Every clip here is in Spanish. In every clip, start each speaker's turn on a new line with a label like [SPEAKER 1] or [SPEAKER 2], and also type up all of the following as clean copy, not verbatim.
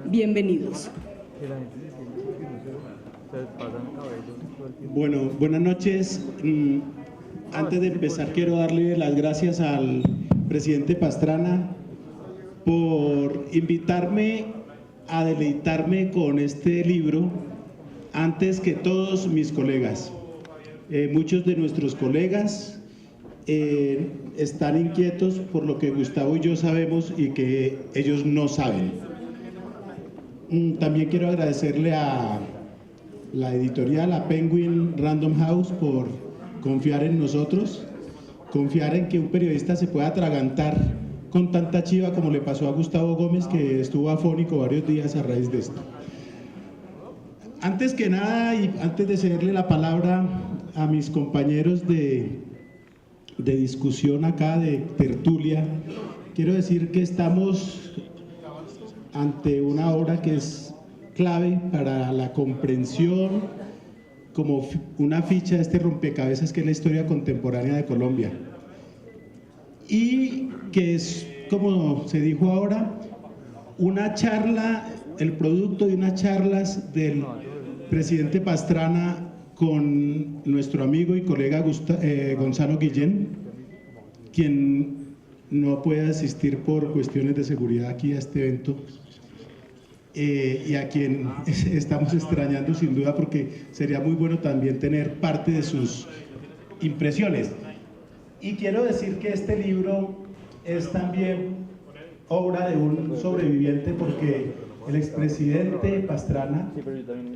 [SPEAKER 1] Bienvenidos.
[SPEAKER 2] Bueno, buenas noches. Antes de empezar quiero darle las gracias al presidente Pastrana por invitarme a deleitarme con este libro antes que todos mis colegas. Muchos de nuestros colegas están inquietos por lo que Gustavo y yo sabemos y que ellos no saben. También quiero agradecerle a la editorial, a Penguin Random House, por confiar en nosotros, confiar en que un periodista se pueda atragantar con tanta chiva como le pasó a Gustavo Gómez, que estuvo afónico varios días a raíz de esto. Antes que nada, y antes de cederle la palabra a mis compañeros de discusión acá, de tertulia, quiero decir que estamos ante una obra que es clave para la comprensión como una ficha de este rompecabezas que es la historia contemporánea de Colombia, y que es, como se dijo ahora, una charla, el producto de unas charlas del presidente Pastrana con nuestro amigo y colega Gonzalo Guillén, quien no puede asistir por cuestiones de seguridad aquí a este evento, y a quien estamos extrañando sin duda, porque sería muy bueno también tener parte de sus impresiones. Y quiero decir que este libro es también obra de un sobreviviente, porque el expresidente Pastrana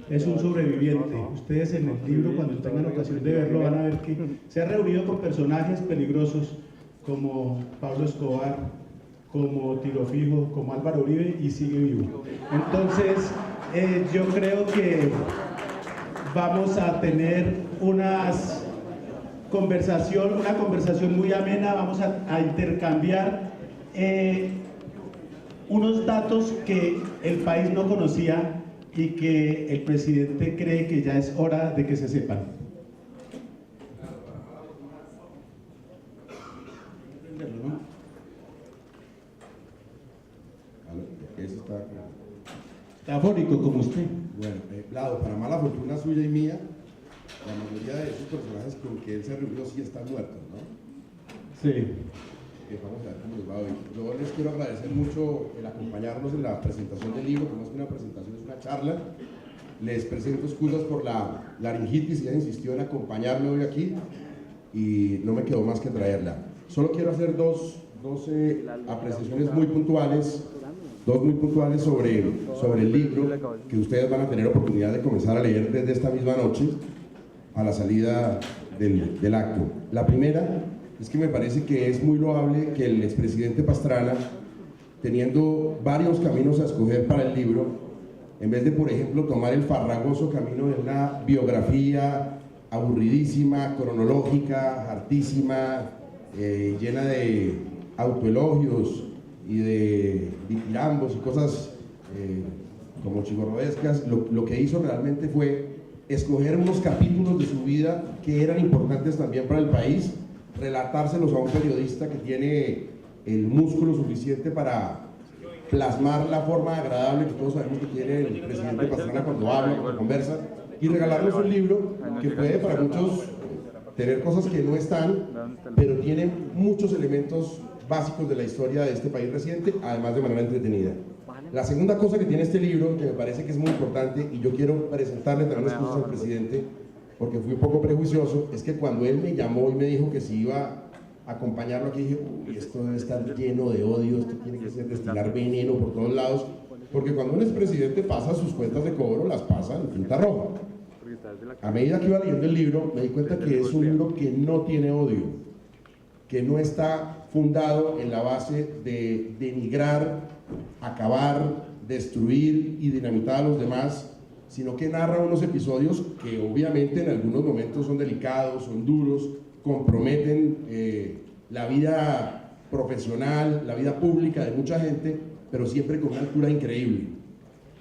[SPEAKER 2] es un sobreviviente. Ustedes en el libro, cuando tengan ocasión de verlo, van a ver que se ha reunido con personajes peligrosos como Pablo Escobar, como Tiro Fijo, como Álvaro Uribe, y sigue vivo. Entonces, yo creo que vamos a tener una conversación muy amena. Vamos a intercambiar unos datos que el país no conocía y que el presidente cree que ya es hora de que se sepan. Está afónico como usted.
[SPEAKER 3] Bueno, Vlado, para mala fortuna suya y mía, la mayoría de esos personajes con que él se reunió sí están muertos, ¿no?
[SPEAKER 2] Sí.
[SPEAKER 3] Vamos a ver cómo les va hoy. Yo les quiero agradecer mucho el acompañarnos en la presentación del libro, que no es una presentación, es una charla. Les presento excusas por la laringitis, ya insistió en acompañarme hoy aquí y no me quedó más que traerla. Solo quiero hacer dos apreciaciones muy puntuales sobre el libro que ustedes van a tener oportunidad de comenzar a leer desde esta misma noche a la salida del acto. La primera es que me parece que es muy loable que el expresidente Pastrana, teniendo varios caminos a escoger para el libro, en vez de, por ejemplo, tomar el farragoso camino de una biografía aburridísima, cronológica, hartísima, llena de autoelogios y de ditirambos y cosas como chigorrodescas, lo que hizo realmente fue escoger unos capítulos de su vida que eran importantes también para el país, relatárselos a un periodista que tiene el músculo suficiente para plasmar la forma agradable que todos sabemos que tiene el presidente Pastrana cuando habla, cuando conversa, y regalarles un libro que puede para muchos tener cosas que no están, pero tiene muchos elementos básicos de la historia de este país reciente, además de manera entretenida. La segunda cosa que tiene este libro, que me parece que es muy importante, y yo quiero presentarle también las cosas al presidente, porque fui un poco prejuicioso, es que cuando él me llamó y me dijo que si iba a acompañarlo aquí, dije, uy, esto debe estar lleno de odio, esto tiene que ser destilar veneno por todos lados, porque cuando un expresidente pasa sus cuentas de cobro, las pasa en tinta roja. A medida que iba leyendo el libro, me di cuenta que es un libro que no tiene odio, que no está fundado en la base de denigrar, acabar, destruir y dinamitar a los demás, sino que narra unos episodios que obviamente en algunos momentos son delicados, son duros, comprometen la vida profesional, la vida pública de mucha gente, pero siempre con una altura increíble.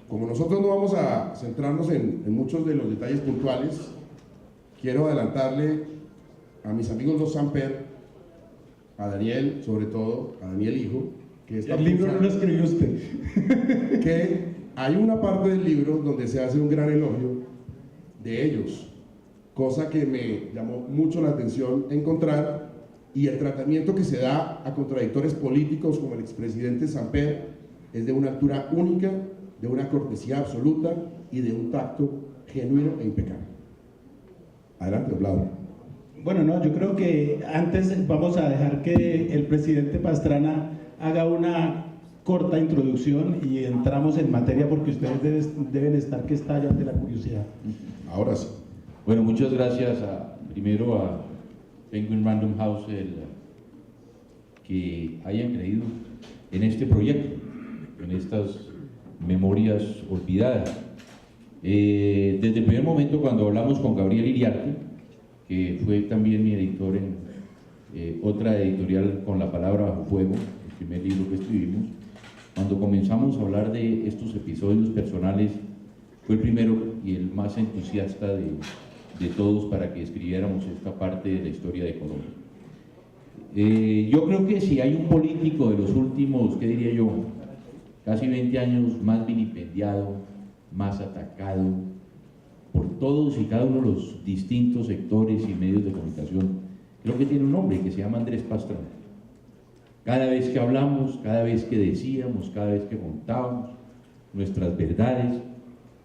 [SPEAKER 3] Como nosotros no vamos a centrarnos en muchos de los detalles puntuales, quiero adelantarle a mis amigos los Samper, a Daniel sobre todo, a Daniel hijo, que
[SPEAKER 2] el libro no lo escribió usted.
[SPEAKER 3] Que hay una parte del libro donde se hace un gran elogio de ellos, cosa que me llamó mucho la atención encontrar, y el tratamiento que se da a contradictores políticos como el expresidente Samper es de una altura única, de una cortesía absoluta y de un tacto genuino e impecable. Adelante, Vlado.
[SPEAKER 2] Bueno, no, yo creo que antes vamos a dejar que el presidente Pastrana haga una corta introducción y entramos en materia, porque ustedes deben estar que estallan de la curiosidad.
[SPEAKER 3] Ahora sí.
[SPEAKER 1] Bueno, muchas gracias primero a Penguin Random House que hayan creído en este proyecto, en estas memorias olvidadas. Desde el primer momento, cuando hablamos con Gabriel Iriarte, que fue también mi editor en otra editorial, Con la Palabra Bajo Fuego, el primer libro que escribimos, cuando comenzamos a hablar de estos episodios personales, fue el primero y el más entusiasta de todos para que escribiéramos esta parte de la historia de Colombia. Yo creo que si hay un político de los últimos, ¿qué diría yo?, casi 20 años más vilipendiado, más atacado por todos y cada uno de los distintos sectores y medios de comunicación, creo que tiene un nombre que se llama Andrés Pastrana. Cada vez que hablamos, cada vez que decíamos, cada vez que contábamos nuestras verdades,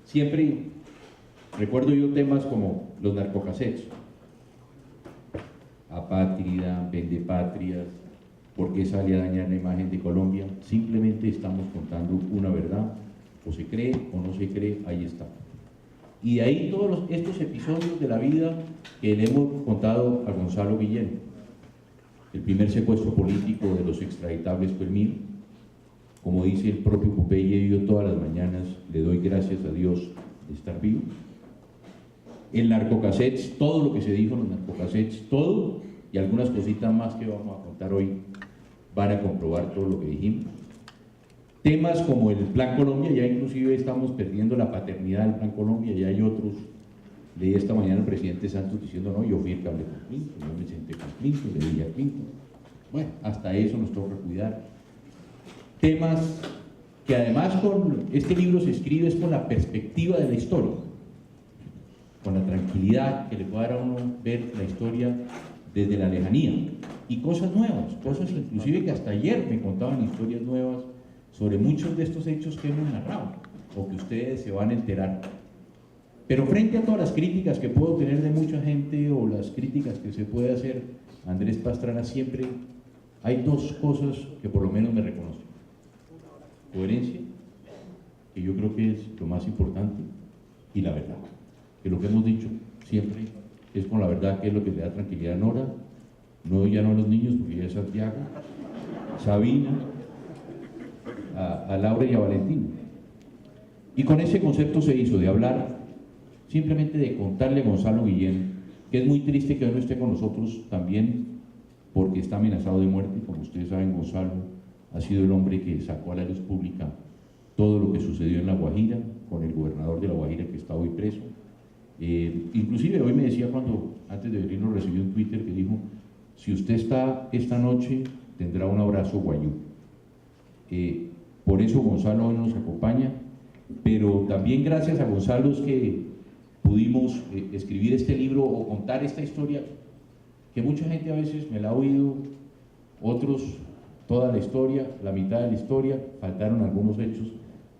[SPEAKER 1] siempre recuerdo yo temas como los narcocassettes, apátrida, vendepatrias, ¿por qué sale a dañar la imagen de Colombia? Simplemente estamos contando una verdad, o se cree o no se cree, ahí está. Y de ahí todos estos episodios de la vida que le hemos contado a Gonzalo Guillén. El primer secuestro político de los extraditables fue el mío. Como dice el propio Popeye, yo todas las mañanas le doy gracias a Dios de estar vivo. El narcocassettes, todo lo que se dijo en los narcocassettes, todo, y algunas cositas más que vamos a contar hoy van a comprobar todo lo que dijimos. Temas como el Plan Colombia, ya inclusive estamos perdiendo la paternidad del Plan Colombia, ya hay otros. Leí esta mañana al presidente Santos diciendo, no, yo fui el que hablé con Clinton, yo me senté con Clinton, le dije a Clinton. Bueno, hasta eso nos toca cuidar. Temas que además con este libro se escribe es con la perspectiva de la historia, con la tranquilidad que le puede dar a uno ver la historia desde la lejanía, y cosas nuevas, cosas inclusive que hasta ayer me contaban historias nuevas sobre muchos de estos hechos que hemos narrado o que ustedes se van a enterar. Pero frente a todas las críticas que puedo tener de mucha gente o las críticas que se puede hacer a Andrés Pastrana, siempre hay dos cosas que por lo menos me reconocen: coherencia, que yo creo que es lo más importante, y la verdad, que lo que hemos dicho siempre es con la verdad, que es lo que le da tranquilidad a Nora, ya no a los niños, porque ya es Santiago, Sabina, a Laura y a Valentina. Y con ese concepto se hizo de hablar, simplemente de contarle a Gonzalo Guillén, que es muy triste que hoy no esté con nosotros también, porque está amenazado de muerte. Como ustedes saben, Gonzalo ha sido el hombre que sacó a la luz pública todo lo que sucedió en La Guajira, con el gobernador de La Guajira que está hoy preso. Inclusive hoy me decía, cuando antes de venir nos recibió en Twitter, que dijo, si usted está esta noche tendrá un abrazo guayú. Por eso Gonzalo hoy nos acompaña, pero también gracias a Gonzalo es que pudimos escribir este libro o contar esta historia, que mucha gente a veces me la ha oído, otros toda la historia, la mitad de la historia, faltaron algunos hechos,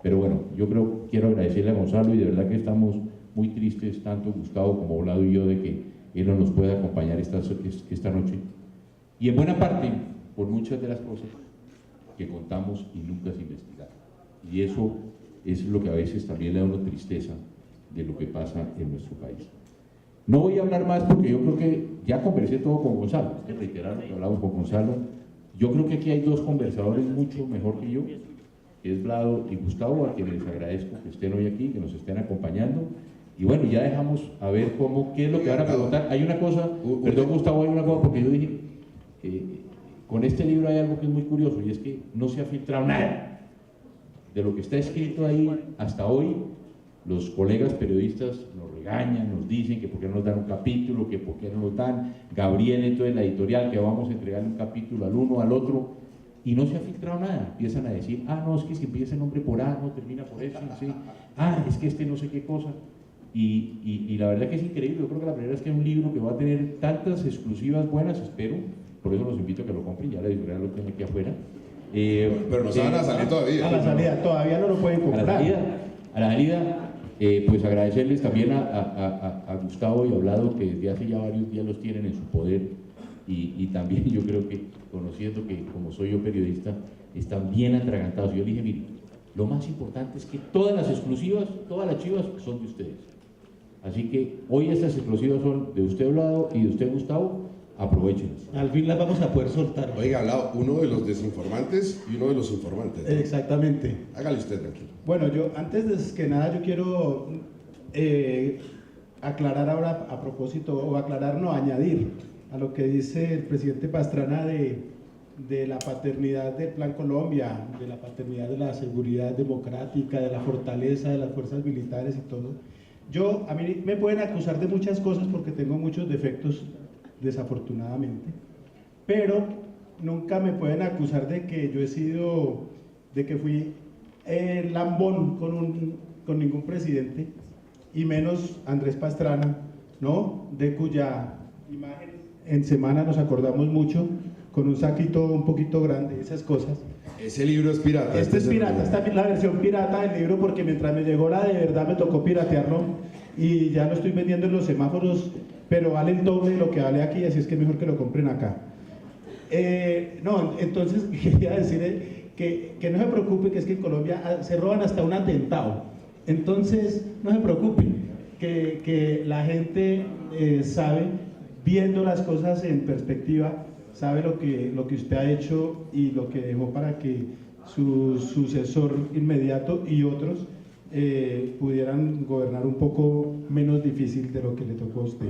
[SPEAKER 1] pero bueno, yo quiero agradecerle a Gonzalo, y de verdad que estamos muy tristes, tanto Gustavo como Vlado y yo, de que él no nos pueda acompañar esta noche, y en buena parte por muchas de las cosas que contamos y nunca se investigaron, y eso es lo que a veces también le da una tristeza de lo que pasa en nuestro país. No voy a hablar más porque yo creo que ya conversé todo con Gonzalo, es que reiterar lo que hablamos con Gonzalo. Yo creo que aquí hay dos conversadores mucho mejor que yo, que es Vlado y Gustavo, a quienes les agradezco que estén hoy aquí, que nos estén acompañando. Y bueno, ya dejamos a ver qué es lo que van a preguntar. Hay una cosa, perdón Gustavo, hay una cosa, porque yo dije, con este libro hay algo que es muy curioso, y es que no se ha filtrado nada de lo que está escrito ahí hasta hoy. Los colegas periodistas nos regañan, nos dicen que por qué no nos dan un capítulo, que por qué no nos dan. Gabriel, entonces la editorial, que vamos a entregarle un capítulo al uno, al otro. y no se ha filtrado nada. Empiezan a decir, ah, no, es que si empieza el nombre por A, no termina por S, sí. Ah, es que este no sé qué cosa. Y la verdad que es increíble. Yo creo que la primera es que es un libro que va a tener tantas exclusivas buenas, espero, por eso los invito a que lo compren, ya la editorial lo tiene aquí afuera.
[SPEAKER 3] Pero no se van a salir todavía.
[SPEAKER 2] A la salida, todavía no lo pueden comprar.
[SPEAKER 1] A la salida, pues agradecerles también a Gustavo y a Vlado, que desde hace ya varios días los tienen en su poder, y también yo creo que, conociendo que como soy yo periodista, están bien atragantados. Yo les dije, mire, lo más importante es que todas las exclusivas, todas las chivas son de ustedes. Así que hoy estas exclusivas son de usted, Vlado, y de usted, Gustavo. Aprovechenlas.
[SPEAKER 2] Al fin las vamos a poder soltar.
[SPEAKER 3] Oiga, Vlado, uno de los desinformantes y uno de los informantes, ¿no?
[SPEAKER 2] Exactamente.
[SPEAKER 3] Hágale usted, tranquilo.
[SPEAKER 2] Bueno, yo antes de que nada yo quiero aclarar ahora a propósito, o aclarar, no, añadir a lo que dice el presidente Pastrana de la paternidad del Plan Colombia, de la paternidad de la seguridad democrática, de la fortaleza de las fuerzas militares y todo. A mí me pueden acusar de muchas cosas porque tengo muchos defectos, desafortunadamente, pero nunca me pueden acusar de que yo he sido, de que fui lambón con ningún presidente, y menos Andrés Pastrana, ¿no? De cuya imagen en semana nos acordamos mucho, con un saquito un poquito grande, esas cosas.
[SPEAKER 3] Ese libro es pirata.
[SPEAKER 2] Este es pirata, esta es la versión pirata del libro, porque mientras me llegó la de verdad me tocó piratearlo, y ya lo estoy vendiendo en los semáforos, pero vale el doble de lo que vale aquí, así es que es mejor que lo compren acá. No, entonces quería decir que no se preocupe, que es que en Colombia se roban hasta un atentado. Entonces, no se preocupen, que la gente sabe, viendo las cosas en perspectiva, sabe lo que usted ha hecho y lo que dejó para que su sucesor inmediato y otros pudieran gobernar un poco menos difícil de lo que le tocó a usted.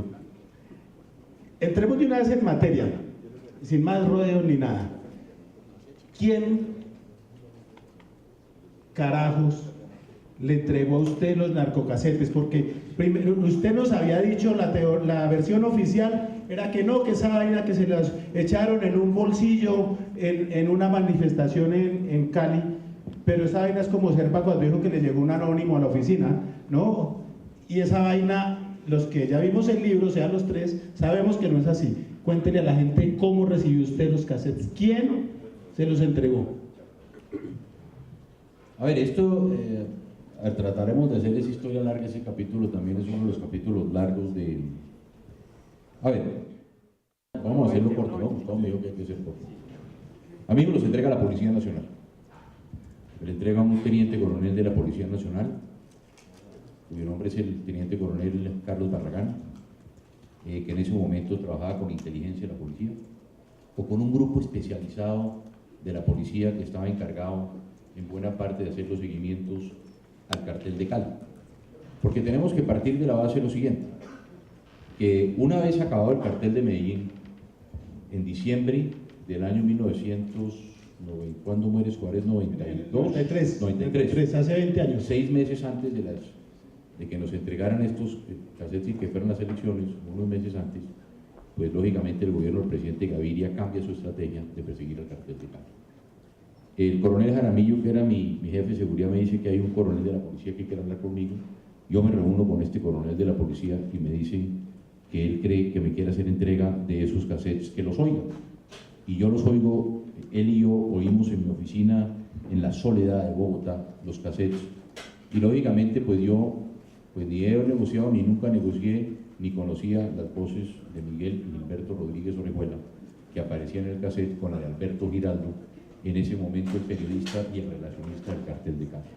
[SPEAKER 2] Entremos de una vez en materia, sin más rodeos ni nada. ¿Quién carajos le entregó a usted los narcocasetes? Porque primero, usted nos había dicho, la versión oficial era que no, que esa vaina que se las echaron en un bolsillo en una manifestación en Cali, pero esa vaina es como Serpa cuando dijo que le llegó un anónimo a la oficina, ¿no? Y esa vaina, los que ya vimos el libro, sean los tres, sabemos que no es así. Cuéntele a la gente cómo recibió usted los cassettes, quién se los entregó.
[SPEAKER 1] A ver, esto trataremos de hacer esa historia larga. Ese capítulo también es uno de los capítulos largos de... A ver, vamos a hacerlo corto, ¿no? Gustavo me dijo que hay que hacer corto. A mí me los entrega la Policía Nacional. Me lo entrega un teniente coronel de la Policía Nacional, cuyo nombre es el teniente coronel Carlos Barragán, que en ese momento trabajaba con inteligencia de la policía, o con un grupo especializado de la policía que estaba encargado en buena parte de hacer los seguimientos al cartel de Cali. Porque tenemos que partir de la base de lo siguiente, que una vez acabado el cartel de Medellín, en diciembre del año 1990, ¿cuándo muere Suárez? 93,
[SPEAKER 2] hace 20 años.
[SPEAKER 1] 6 meses antes de que nos entregaran estos cassettes y que fueran las elecciones, unos meses antes, pues lógicamente el gobierno del presidente Gaviria cambia su estrategia de perseguir al cartel de Cali. El coronel Jaramillo, que era mi jefe de seguridad, me dice que hay un coronel de la policía que quiere hablar conmigo. Yo me reúno con este coronel de la policía y me dice que él cree que me quiere hacer entrega de esos cassettes, que los oiga. Y yo los oigo, él y yo oímos en mi oficina, en la soledad de Bogotá, los cassettes. Y lógicamente, pues yo ni he negociado, ni nunca negocié, ni conocía las voces de Miguel y Gilberto Rodríguez Orejuela, que aparecían en el cassette con la de Alberto Giraldo, en ese momento el periodista y el relacionista del cartel de Cali.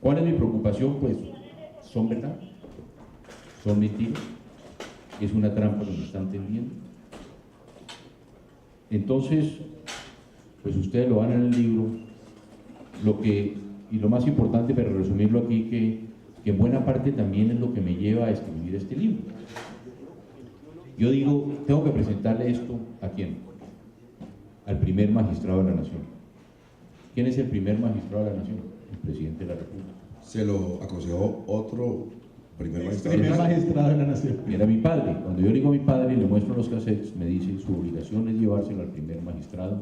[SPEAKER 1] ¿Cuál es mi preocupación? Pues, ¿son verdad? ¿Son mentiras? ¿Es una trampa que me están tendiendo? Entonces, pues ustedes lo van en el libro, y lo más importante, para resumirlo aquí, que en buena parte también es lo que me lleva a escribir este libro. Yo digo, tengo que presentarle esto ¿a quién? Al primer magistrado de la nación. ¿Quién es el primer magistrado de la nación? El presidente de la República.
[SPEAKER 3] Se lo aconsejó otro primer magistrado.
[SPEAKER 2] Primer magistrado de la nación.
[SPEAKER 1] Era mi padre. Cuando yo le digo a mi padre y le muestro los cassettes, me dice, su obligación es llevárselo al primer magistrado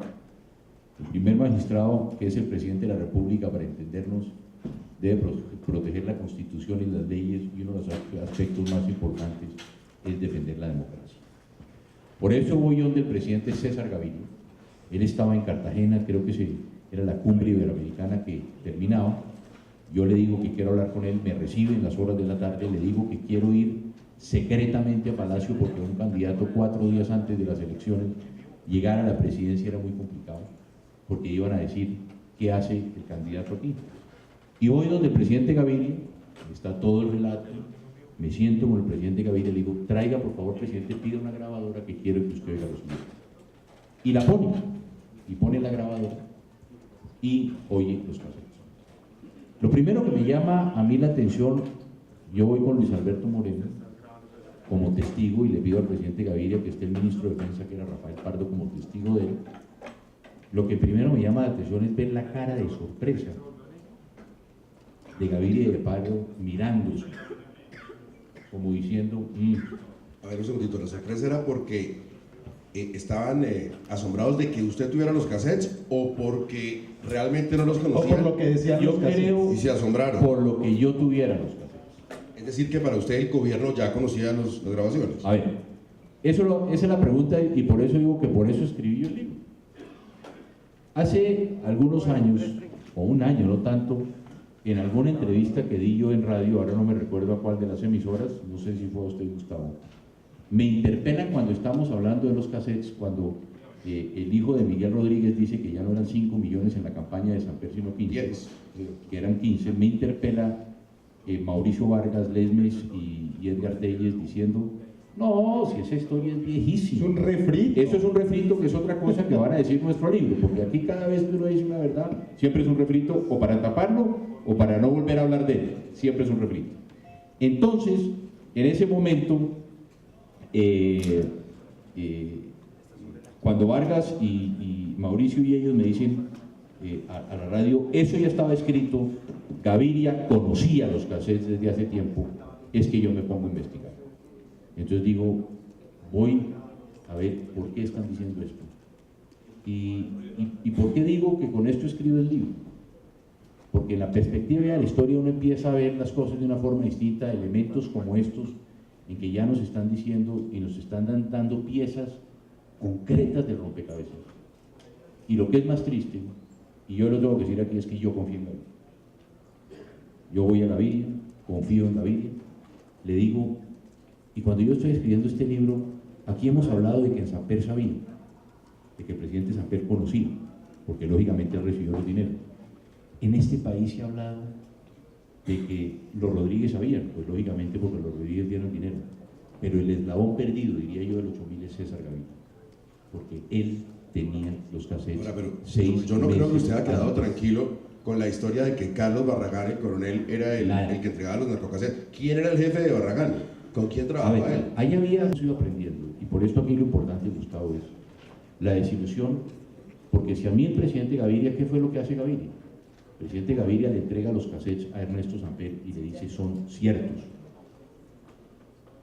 [SPEAKER 1] El primer magistrado, que es el presidente de la República, para entendernos, debe proteger la Constitución y las leyes, y uno de los aspectos más importantes es defender la democracia. Por eso voy donde el presidente César Gaviria. Él estaba en Cartagena, creo que era la cumbre iberoamericana que terminaba. Yo le digo que quiero hablar con él, me recibe en las horas de la tarde, le digo que quiero ir secretamente a Palacio porque un candidato 4 días antes de las elecciones llegar a la presidencia era muy complicado, porque iban a decir qué hace el candidato aquí. Y voy donde el presidente Gaviria, está todo el relato, me siento con el presidente Gaviria y le digo, traiga por favor, presidente, pida una grabadora que quiero que usted oiga lo siguiente. Y la pone, y pone la grabadora y oye los casetes. Lo primero que me llama a mí la atención, yo voy con Luis Alberto Moreno como testigo y le pido al presidente Gaviria que esté el ministro de Defensa, que era Rafael Pardo, como testigo de él. Lo que primero me llama la atención es ver la cara de sorpresa de Gaviria y de Pardo mirándose, como diciendo...
[SPEAKER 3] A ver, un segundito, la sorpresa era porque estaban asombrados de que usted tuviera los cassettes o porque realmente no los conocían.
[SPEAKER 2] O por lo que decían los cassettes.
[SPEAKER 1] Creo
[SPEAKER 3] y se asombraron.
[SPEAKER 1] Por lo que yo tuviera los cassettes.
[SPEAKER 3] Es decir, que para usted el gobierno ya conocía las grabaciones.
[SPEAKER 1] A ver, esa es la pregunta y por eso digo que por eso escribí yo el libro. Hace algunos años, o un año, no tanto, en alguna entrevista que di yo en radio, ahora no me recuerdo a cuál de las emisoras, no sé si fue a usted, Gustavo, me interpelan cuando estamos hablando de los cassettes, cuando el hijo de Miguel Rodríguez dice que ya no eran 5 millones en la campaña de Samper, sino 15,
[SPEAKER 3] 10.
[SPEAKER 1] que eran 15, me interpela Mauricio Vargas Lesmes y Edgar Telles diciendo, no, si esa historia es viejísima.
[SPEAKER 2] Es un refrito.
[SPEAKER 1] Eso es un refrito, que es otra cosa que van a decir nuestro libro, porque aquí cada vez que uno dice una verdad, siempre es un refrito, o para taparlo, o para no volver a hablar de él, siempre es un refrito. Entonces, en ese momento, cuando Vargas y Mauricio y ellos me dicen a la radio, eso ya estaba escrito, Gaviria conocía los cassettes desde hace tiempo, es que yo me pongo a investigar. Entonces digo, voy a ver por qué están diciendo esto. ¿Y por qué digo que con esto escribo el libro? Porque en la perspectiva de la historia uno empieza a ver las cosas de una forma distinta, elementos como estos, en que ya nos están diciendo y nos están dando piezas concretas de rompecabezas. Y lo que es más triste, y yo lo tengo que decir aquí, es que yo confío en Gaviria. Yo voy a Gaviria, confío en Gaviria, le digo, y cuando yo estoy escribiendo este libro, aquí hemos hablado de que en Samper sabía, de que el presidente Samper conocía, porque lógicamente él recibió los dineros. En este país se ha hablado de que los Rodríguez sabían, pues lógicamente porque los Rodríguez dieron dinero, pero el eslabón perdido, diría yo, del 8.000 es César Gaviria, porque él tenía los cassettes.
[SPEAKER 3] Ahora, pero
[SPEAKER 1] 6
[SPEAKER 3] yo no creo que usted haya
[SPEAKER 1] meses
[SPEAKER 3] quedado
[SPEAKER 1] antes.
[SPEAKER 3] tranquilo con la historia de que Carlos Barragán, el coronel, era el que entregaba los narcocassettes. ¿Quién era el jefe de Barragán? ¿Con quién
[SPEAKER 1] A
[SPEAKER 3] trabajaba
[SPEAKER 1] ver,
[SPEAKER 3] él?
[SPEAKER 1] ahí habíamos ido aprendiendo, y por esto aquí lo importante, Gustavo, es la desilusión, porque si a mí el presidente Gaviria, ¿qué fue lo que hace Gaviria? El presidente Gaviria le entrega los cassettes a Ernesto Samper y le dice, son ciertos.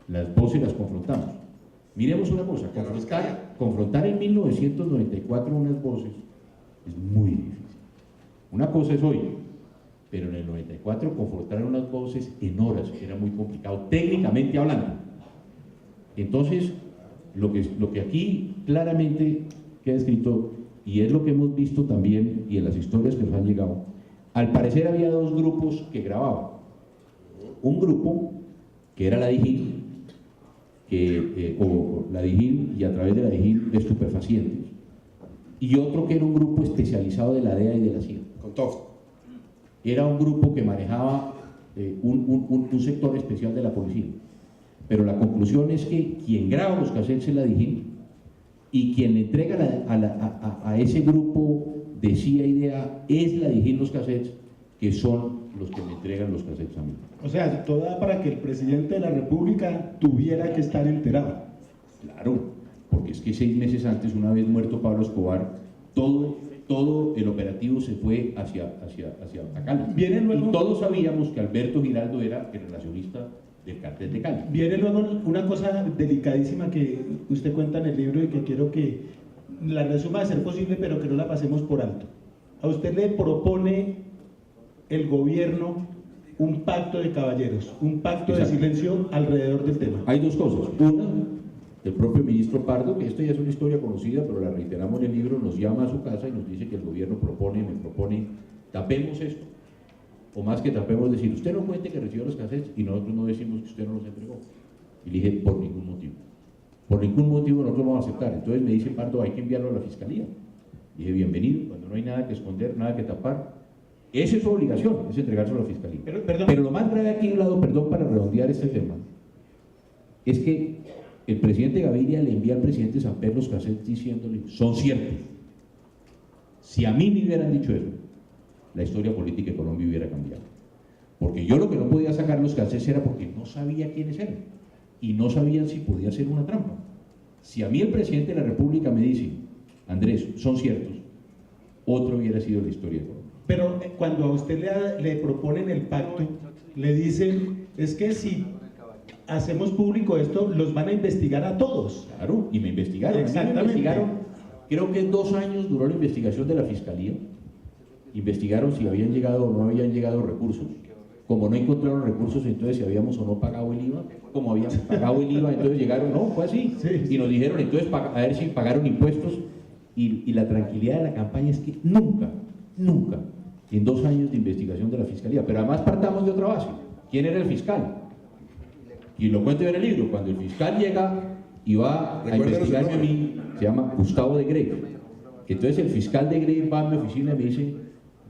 [SPEAKER 1] Las voces las confrontamos. Miremos una cosa, confrontar en 1994 unas voces es muy difícil. Una cosa es hoy, pero en el 94 confrontar unas voces en horas era muy complicado, técnicamente hablando. Entonces, lo que aquí claramente queda escrito, y es lo que hemos visto también, y en las historias que nos han llegado, al parecer había dos grupos que grababan. Un grupo, que era la DIGIN, o la DIGIN, y a través de la DIGIN de estupefacientes, y otro que era un grupo especializado de la DEA y de la CIA.
[SPEAKER 3] Con Toft.
[SPEAKER 1] Era un grupo que manejaba un sector especial de la policía. Pero la conclusión es que quien graba los cassettes es la DIGIN y quien le entrega a ese grupo de CIA y DEA es la DIGIN los cassettes, que son los que me entregan los cassettes a mí.
[SPEAKER 2] O sea, todo da para que el presidente de la República tuviera que estar enterado.
[SPEAKER 1] Claro, porque es que 6 meses antes, una vez muerto Pablo Escobar, todo el operativo se fue hacia Cali.
[SPEAKER 2] Viene luego,
[SPEAKER 1] y todos sabíamos que Alberto Giraldo era el relacionista del cartel de Cali.
[SPEAKER 2] Viene luego una cosa delicadísima que usted cuenta en el libro y que quiero que la resuma de ser posible, pero que no la pasemos por alto. A usted le propone el gobierno un pacto de caballeros, un pacto de silencio alrededor del tema.
[SPEAKER 1] Hay dos cosas. Una, el propio ministro Pardo, que esto ya es una historia conocida, pero la reiteramos en el libro, nos llama a su casa y nos dice que el gobierno me propone, tapemos esto. O más que tapemos, decir, usted no cuente que recibió los cassettes y nosotros no decimos que usted no los entregó. Y le dije, por ningún motivo. Por ningún motivo nosotros lo vamos a aceptar. Entonces me dice Pardo, hay que enviarlo a la fiscalía. Y dije, bienvenido, cuando no hay nada que esconder, nada que tapar. Esa es su obligación, es entregárselo a la fiscalía. Pero lo más grave aquí de un lado, perdón, para redondear este tema, es que el presidente Gaviria le envía al presidente Samper los cassettes diciéndole, son ciertos. Si a mí me hubieran dicho eso, la historia política de Colombia hubiera cambiado. Porque yo lo que no podía sacar los cassettes era porque no sabía quiénes eran y no sabían si podía ser una trampa. Si a mí el presidente de la República me dice, Andrés, son ciertos, otro hubiera sido la historia de Colombia.
[SPEAKER 2] Pero cuando a usted le proponen el pacto, le dicen, es que si hacemos público esto, los van a investigar a todos.
[SPEAKER 1] Claro, y me investigaron.
[SPEAKER 2] Exactamente.
[SPEAKER 1] Me investigaron, creo que 2 años duró la investigación de la Fiscalía. Investigaron si habían llegado o no habían llegado recursos. Como no encontraron recursos, entonces si habíamos o no pagado el IVA. Como habíamos pagado el IVA, entonces llegaron, no, fue así.
[SPEAKER 2] Sí.
[SPEAKER 1] Y nos dijeron, entonces, a ver si pagaron impuestos. Y la tranquilidad de la campaña es que nunca, en 2 años de investigación de la Fiscalía, pero además partamos de otra base. ¿Quién era el fiscal? Y lo cuento en el libro, cuando el fiscal llega y va a investigarme a mí, se llama Gustavo de Grey. Entonces el fiscal de Grey va a mi oficina y me dice,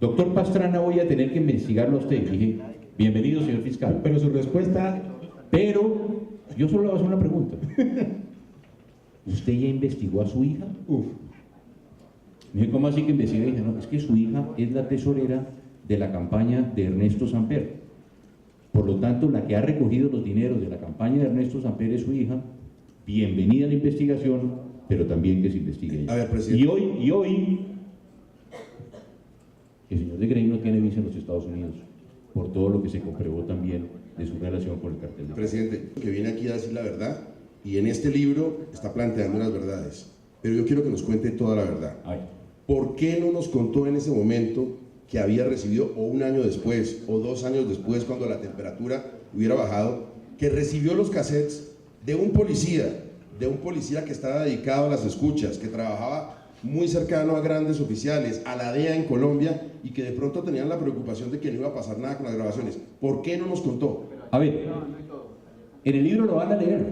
[SPEAKER 1] doctor Pastrana, voy a tener que investigarlo a usted. Y dije, bienvenido, señor fiscal.
[SPEAKER 2] Pero su respuesta...
[SPEAKER 1] Pero yo solo le voy a hacer una pregunta. ¿Usted ya investigó a su hija? Me dije, ¿cómo así que investiga? Y dije, no, es que su hija es la tesorera de la campaña de Ernesto Samper. Por lo tanto, la que ha recogido los dineros de la campaña de Ernesto Samper es su hija. Bienvenida a la investigación, pero también que se investigue ella.
[SPEAKER 3] A ver, presidente.
[SPEAKER 1] Y hoy, el señor de Grey no tiene visa en los Estados Unidos, por todo lo que se comprobó también de su relación con el cartel de
[SPEAKER 3] Presidente, que viene aquí a decir la verdad, y en este libro está planteando unas verdades, pero yo quiero que nos cuente toda la verdad. ¿Por qué no nos contó en ese momento que había recibido, o 1 año después, o 2 años después, cuando la temperatura hubiera bajado, que recibió los cassettes de un policía que estaba dedicado a las escuchas, que trabajaba muy cercano a grandes oficiales, a la DEA en Colombia, y que de pronto tenían la preocupación de que no iba a pasar nada con las grabaciones? ¿Por qué no nos contó?
[SPEAKER 1] A ver, en el libro lo van a leer,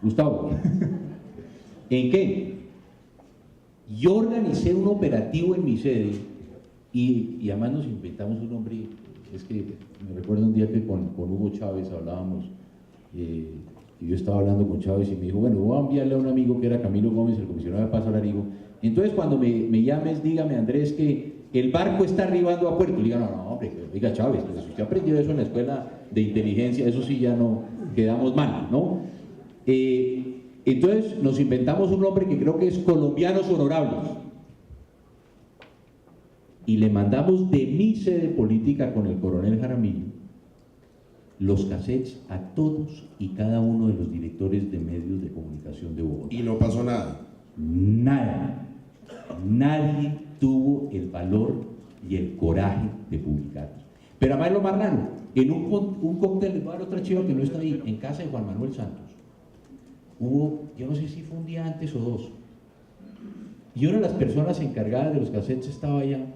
[SPEAKER 1] Gustavo. ¿En qué? Yo organicé un operativo en mi sede y además nos inventamos un nombre. Es que me recuerdo un día que con Hugo Chávez hablábamos, y yo estaba hablando con Chávez y me dijo, bueno, voy a enviarle a un amigo que era Camilo Gómez, el comisionado de paz a Larigo. Entonces cuando me llames, dígame, Andrés, que el barco está arribando a puerto. Le diga, no, hombre, diga Chávez, pues si usted aprendió eso en la escuela de inteligencia, eso sí ya no quedamos mal, ¿no? Entonces nos inventamos un nombre que creo que es Colombianos Honorables. Y le mandamos de mi sede política con el coronel Jaramillo los cassettes a todos y cada uno de los directores de medios de comunicación de Bogotá.
[SPEAKER 3] Y no pasó nada.
[SPEAKER 1] Nada. Nadie tuvo el valor y el coraje de publicarlos. Pero además lo más raro, en un cóctel, les voy a dar otra chiva que no está ahí, en casa de Juan Manuel Santos, hubo, yo no sé si fue un día antes o 2, y una de las personas encargadas de los cassettes estaba allá,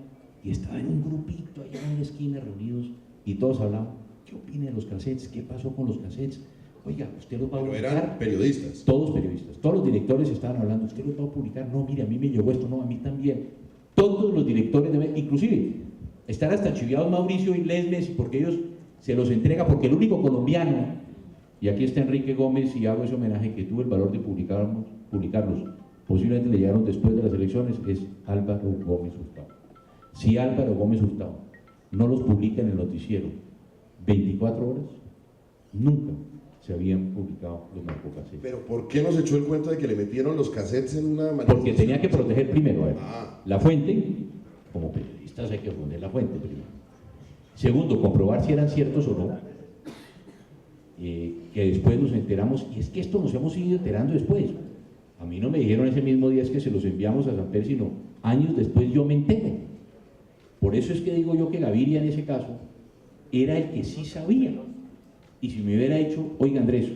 [SPEAKER 1] y estaba en un grupito allá en la esquina reunidos, y todos hablaban, ¿qué opina de los cassettes? ¿Qué pasó con los cassettes? Oiga, ¿usted los va a publicar?
[SPEAKER 3] Pero eran periodistas.
[SPEAKER 1] Todos periodistas, todos los directores estaban hablando, ¿usted los va a publicar? No, mire, a mí me llegó esto, no, a mí también. Todos los directores, inclusive, están hasta chiviados Mauricio y Lesmes, porque ellos se los entrega, porque el único colombiano, y aquí está Enrique Gómez, y hago ese homenaje, que tuvo el valor de publicarlos, posiblemente le llegaron después de las elecciones, es Álvaro Gómez Hurtado. Si Álvaro Gómez Hurtado no los publica en el noticiero 24 horas, nunca se habían publicado los narcocassettes.
[SPEAKER 3] Pero ¿por qué nos echó el cuento de que le metieron los cassettes en una manifestación?
[SPEAKER 1] Porque tenía que proteger primero, a ver, la fuente, como periodistas hay que poner la fuente primero. Segundo, comprobar si eran ciertos o no, que después nos enteramos, y es que esto nos hemos ido enterando después. A mí no me dijeron ese mismo día es que se los enviamos a Samper, sino años después yo me entero. Por eso es que digo yo que Gaviria en ese caso era el que sí sabía. Y si me hubiera dicho, oiga Andrés,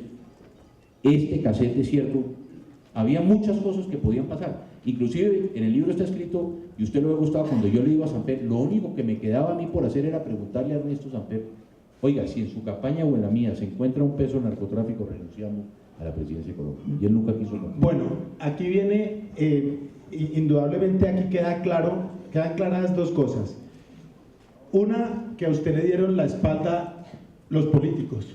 [SPEAKER 1] este cassette es cierto, había muchas cosas que podían pasar. Inclusive en el libro está escrito, y usted lo ha gustado, cuando yo le iba a Samper, lo único que me quedaba a mí por hacer era preguntarle a Ernesto Samper, oiga, si en su campaña o en la mía se encuentra un peso narcotráfico, renunciamos a la presidencia de Colombia. Y él nunca quiso contar.
[SPEAKER 2] Bueno, aquí viene, indudablemente aquí quedan claras dos cosas. Una, que a usted le dieron la espalda los políticos.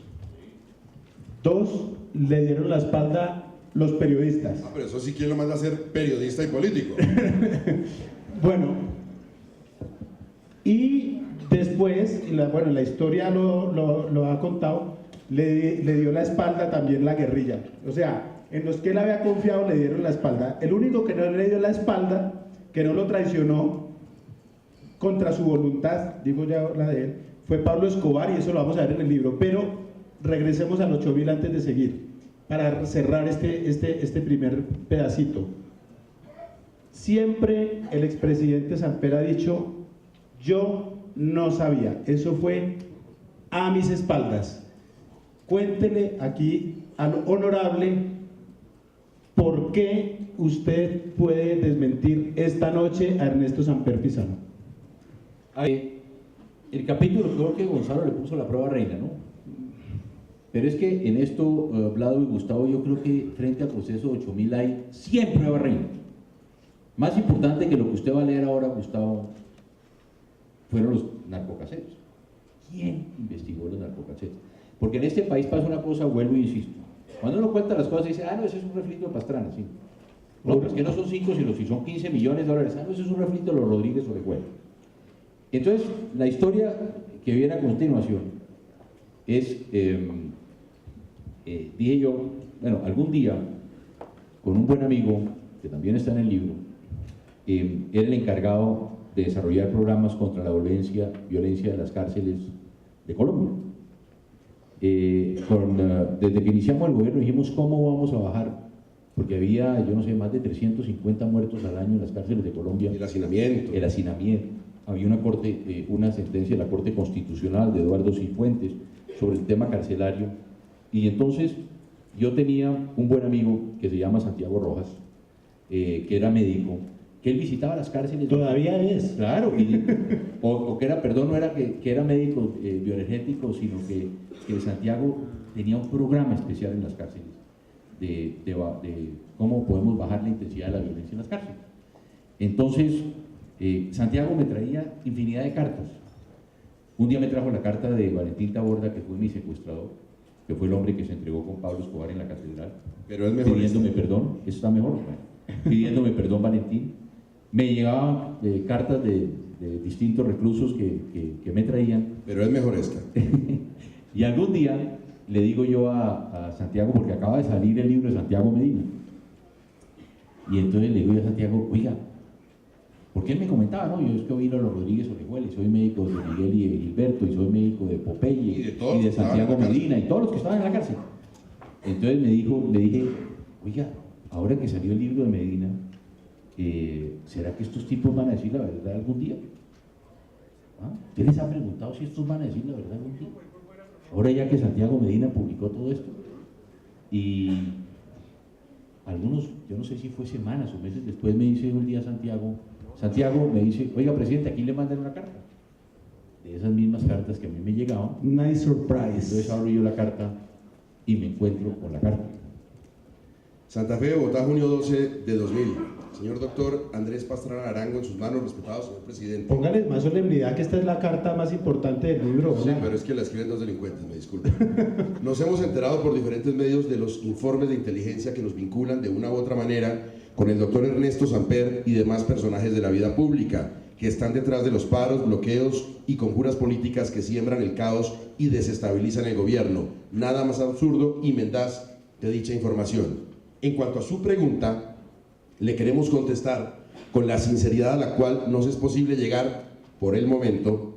[SPEAKER 2] Dos, le dieron la espalda los periodistas.
[SPEAKER 3] Pero eso sí, ¿quién lo manda a ser periodista y político?
[SPEAKER 2] Bueno, y después, la historia lo ha contado, le dio la espalda también la guerrilla. O sea, en los que él había confiado le dieron la espalda. El único que no le dio la espalda, que no lo traicionó contra su voluntad, digo ya la de él, fue Pablo Escobar, y eso lo vamos a ver en el libro. Pero regresemos al 8000 antes de seguir, para cerrar este primer pedacito. Siempre el expresidente Samper ha dicho, yo no sabía, eso fue a mis espaldas. Cuéntele aquí al honorable por qué usted puede desmentir esta noche a Ernesto Samper Pizano.
[SPEAKER 1] El capítulo, creo que Gonzalo le puso la prueba reina, ¿no? Pero es que en esto, Vlado y Gustavo, yo creo que frente al proceso 8000 hay 100 pruebas reina. Más importante que lo que usted va a leer ahora, Gustavo, fueron los narcocaseros. ¿Quién investigó los narcocaseros? Porque en este país pasa una cosa, vuelvo e insisto. Cuando uno cuenta las cosas, dice, no, ese es un refrito de Pastrana, sí. No, pero es que no son 5, sino si son 15 millones de dólares. No, ese es un refrito de los Rodríguez Orejuela. Entonces, la historia que viene a continuación es, dije yo, bueno, algún día, con un buen amigo, que también está en el libro, era el encargado de desarrollar programas contra la violencia en las cárceles de Colombia. Desde que iniciamos el gobierno dijimos cómo vamos a bajar, porque había, yo no sé, más de 350 muertos al año en las cárceles de Colombia.
[SPEAKER 3] El hacinamiento. El hacinamiento.
[SPEAKER 1] Había una sentencia de la Corte Constitucional de Eduardo Cifuentes sobre el tema carcelario, y entonces yo tenía un buen amigo que se llama Santiago Rojas, que era médico, que él visitaba las cárceles.
[SPEAKER 2] Todavía es.
[SPEAKER 1] Claro, o que era, perdón, no era que era médico bioenergético, sino que Santiago tenía un programa especial en las cárceles de cómo podemos bajar la intensidad de la violencia en las cárceles. Entonces, Santiago me traía infinidad de cartas. Un día me trajo la carta de Valentín Taborda, que fue mi secuestrador, que fue el hombre que se entregó con Pablo Escobar en la catedral.
[SPEAKER 3] Pero es mejor
[SPEAKER 1] pidiéndome perdón, eso está mejor, bueno, pidiéndome perdón, Valentín. Me llegaban cartas de distintos reclusos que me traían.
[SPEAKER 3] Pero es mejor esta.
[SPEAKER 1] Y algún día le digo yo a Santiago, porque acaba de salir el libro de Santiago Medina, y entonces le digo yo a Santiago, oiga, porque él me comentaba, no, yo es que vino a los Rodríguez Orejuela, y soy médico de Miguel y de Gilberto, y soy médico de Popeye, y de Santiago Medina, y todos los que estaban en la cárcel. Entonces le dije, oiga, ahora que salió el libro de Medina, ¿será que estos tipos van a decir la verdad algún día? ¿Ah? ¿Usted les ha preguntado si estos van a decir la verdad algún día? Ahora ya que Santiago Medina publicó todo esto, y algunos, yo no sé si fue semanas o meses después, me dice un día Santiago me dice, oiga presidente, aquí le mandan una carta, de esas mismas cartas que a mí me llegaban.
[SPEAKER 2] Nice surprise.
[SPEAKER 1] Entonces abro yo la carta y me encuentro con la carta.
[SPEAKER 3] Santa Fe, Bogotá, junio 12 de 2000. Señor doctor Andrés Pastrana Arango, en sus manos, respetado señor presidente.
[SPEAKER 2] Póngale más solemnidad, que esta es la carta más importante del libro.
[SPEAKER 3] Sí, pero es que la escriben dos delincuentes, me disculpen. Nos hemos enterado por diferentes medios de los informes de inteligencia que nos vinculan de una u otra manera con el doctor Ernesto Samper y demás personajes de la vida pública, que están detrás de los paros, bloqueos y conjuras políticas que siembran el caos y desestabilizan el gobierno. Nada más absurdo y mendaz de dicha información. En cuanto a su pregunta, le queremos contestar con la sinceridad a la cual nos es posible llegar por el momento.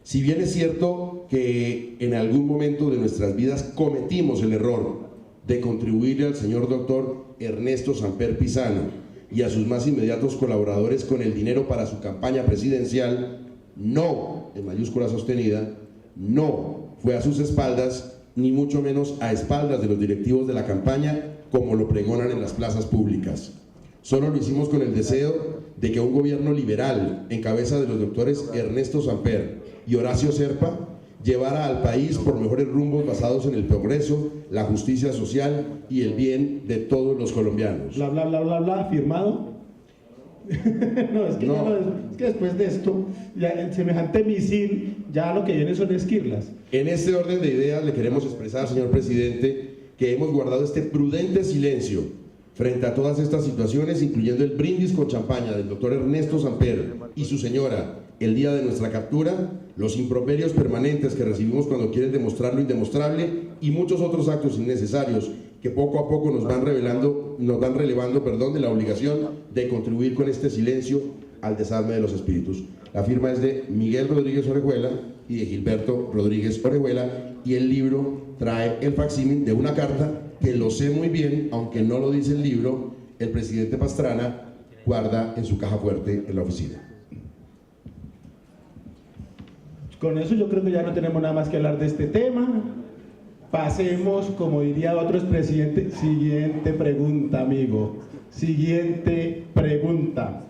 [SPEAKER 3] Si bien es cierto que en algún momento de nuestras vidas cometimos el error de contribuir al señor doctor Ernesto Samper Pizano y a sus más inmediatos colaboradores con el dinero para su campaña presidencial, no, en mayúscula sostenida, no fue a sus espaldas, ni mucho menos a espaldas de los directivos de la campaña, como lo pregonan en las plazas públicas. Solo lo hicimos con el deseo de que un gobierno liberal, en cabeza de los doctores Ernesto Samper y Horacio Serpa, llevara al país por mejores rumbos basados en el progreso, la justicia social y el bien de todos los colombianos.
[SPEAKER 2] Bla, bla, bla, bla, bla, firmado. No, es que,
[SPEAKER 3] No.
[SPEAKER 2] Es que después de esto, ya el semejante misil, ya lo que viene son esquirlas.
[SPEAKER 3] En este orden de ideas le queremos expresar, señor presidente, que hemos guardado este prudente silencio frente a todas estas situaciones, incluyendo el brindis con champaña del doctor Ernesto Samper y su señora el día de nuestra captura, los improperios permanentes que recibimos cuando quieren demostrar lo indemostrable y muchos otros actos innecesarios que poco a poco nos van relevando de la obligación de contribuir con este silencio al desarme de los espíritus. La firma es de Miguel Rodríguez Orejuela y de Gilberto Rodríguez Orejuela, y el libro trae el facsímil de una carta que, lo sé muy bien, aunque no lo dice el libro, el presidente Pastrana guarda en su caja fuerte en la oficina.
[SPEAKER 2] Con eso yo creo que ya no tenemos nada más que hablar de este tema. Pasemos, como diría otro expresidente, siguiente pregunta, amigo. Siguiente pregunta.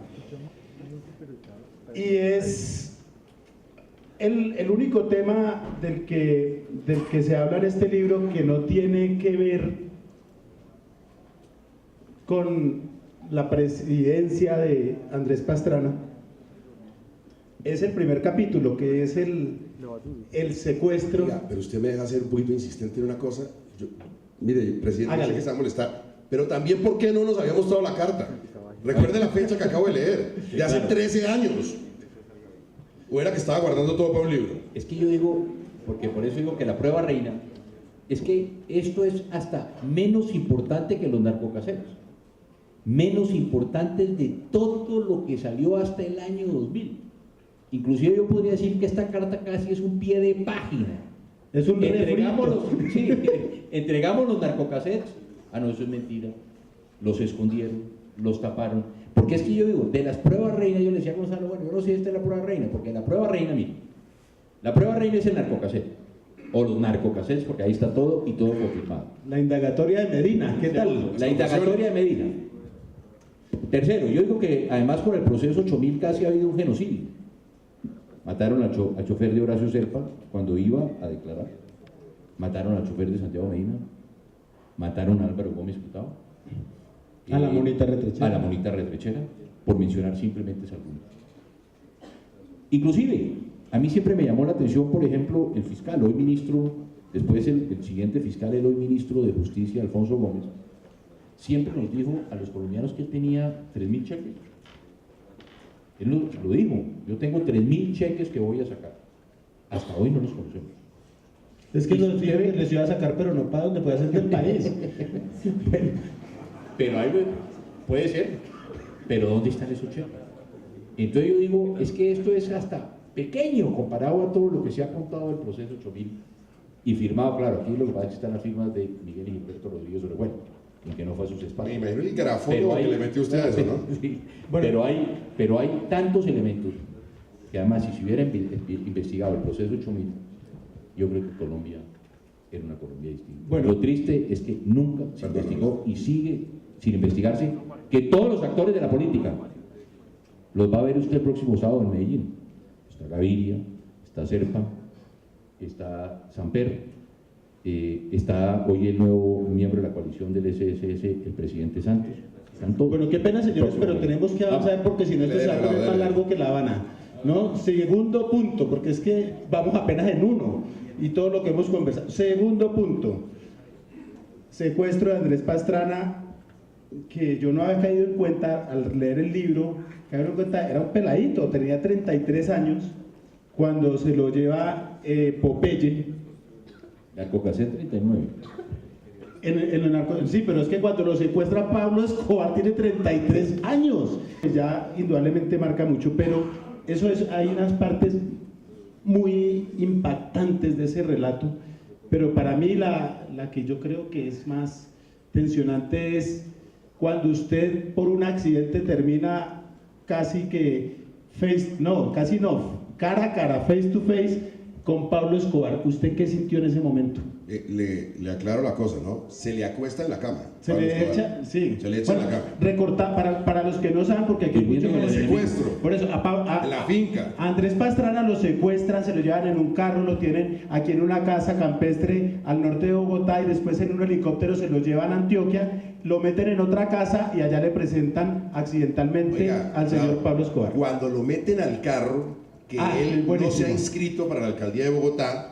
[SPEAKER 2] Y es el único tema del que se habla en este libro que no tiene que ver con la presidencia de Andrés Pastrana. Es el primer capítulo, que es el secuestro.
[SPEAKER 3] Oiga, pero usted me deja ser un poquito insistente en una cosa. Mire, presidente, sé que está molestado, pero también, ¿por qué no nos había mostrado la carta? Recuerde la fecha que acabo de leer, de hace 13 años. ¿O era que estaba guardando todo para un libro?
[SPEAKER 1] Es que yo digo, porque por eso digo que la prueba reina, es que esto es hasta menos importante que los narcocaseros, menos importante de todo lo que salió hasta el año 2000. Inclusive yo podría decir que esta carta casi es un pie de página.
[SPEAKER 2] Es un
[SPEAKER 1] entregamos los narcocasetes. Ah, no, eso es mentira. Los escondieron, los taparon. Porque es que yo digo, de las pruebas reina, yo le decía a Gonzalo, bueno, yo no sé si esta es la prueba reina, porque la prueba reina, mire, la prueba reina es el narcocasete, o los narcocasetes, porque ahí está todo y todo confirmado.
[SPEAKER 2] La indagatoria de Medina, ¿qué tal?
[SPEAKER 1] La indagatoria de Medina. Tercero, yo digo que además por el proceso 8000 casi ha habido un genocidio. Mataron al chofer de Horacio Serpa cuando iba a declarar, mataron al chofer de Santiago Medina, mataron a Álvaro Gómez Hurtado,
[SPEAKER 2] a la monita retrechera.
[SPEAKER 1] A la monita retrechera, por mencionar simplemente algunos. Inclusive, a mí siempre me llamó la atención, por ejemplo, el fiscal, hoy ministro, después el siguiente fiscal, el hoy ministro de Justicia, Alfonso Gómez, siempre nos dijo a los colombianos que él tenía 3.000 cheques. Él lo dijo, yo tengo 3.000 cheques que voy a sacar. Hasta hoy no los conocemos.
[SPEAKER 2] Es que les iba a sacar, pero no para donde puede hacer del país.
[SPEAKER 1] Pero algo puede ser, pero ¿dónde están esos cheques? Entonces yo digo, es que esto es hasta pequeño comparado a todo lo que se ha contado del proceso 8000 y firmado, claro, aquí lo que pasa es que están las firmas de Miguel y Gilberto Rodríguez Orejuela, en que no fue a sus espaldas.
[SPEAKER 3] Me imagino el grafófono que le metió usted a eso, ¿no?
[SPEAKER 1] Sí,
[SPEAKER 2] Bueno.
[SPEAKER 1] pero hay tantos elementos que además, si se hubiera investigado el proceso 8000, yo creo que Colombia era una Colombia distinta.
[SPEAKER 2] Bueno.
[SPEAKER 1] Lo triste es que nunca se investigó y sigue sin investigarse, que todos los actores de la política los va a ver usted el próximo sábado en Medellín. Está Gaviria, está Serpa, está Samper, está hoy el nuevo miembro de la coalición del SSS, el presidente Santos. Están todos.
[SPEAKER 2] Bueno, qué pena, señores, pero tenemos que avanzar porque si no esto se va a poner más largo que La Habana. ¿No? Segundo punto, porque es que vamos apenas en uno y todo lo que hemos conversado. Segundo punto, secuestro de Andrés Pastrana, que yo no había caído en cuenta al leer el libro, caído en cuenta, era un peladito, tenía 33 años, cuando se lo lleva Popeye.
[SPEAKER 1] Narcocasete 39.
[SPEAKER 2] Sí, pero es que cuando lo secuestra Pablo Escobar tiene 33 años. Ya indudablemente marca mucho, pero hay unas partes muy impactantes de ese relato, pero para mí la que yo creo que es más tensionante es cuando usted por un accidente termina casi que cara a cara, face to face con Pablo Escobar, ¿usted qué sintió en ese momento?
[SPEAKER 3] Le aclaro la cosa, ¿no? Se le acuesta en la cama.
[SPEAKER 2] Se
[SPEAKER 3] Pablo
[SPEAKER 2] le
[SPEAKER 3] Escobar.
[SPEAKER 2] echa, sí.
[SPEAKER 3] Se le echa en la cama.
[SPEAKER 2] Para los que no saben, porque aquí hay muchos que
[SPEAKER 3] Secuestro.
[SPEAKER 2] Por eso,
[SPEAKER 3] En la finca.
[SPEAKER 2] a Andrés Pastrana lo secuestran, se lo llevan en un carro, lo tienen aquí en una casa campestre al norte de Bogotá y después en un helicóptero se lo llevan a Antioquia, lo meten en otra casa y allá le presentan accidentalmente al señor Pablo Escobar.
[SPEAKER 3] Cuando lo meten al carro, que él no se ha inscrito para la alcaldía de Bogotá,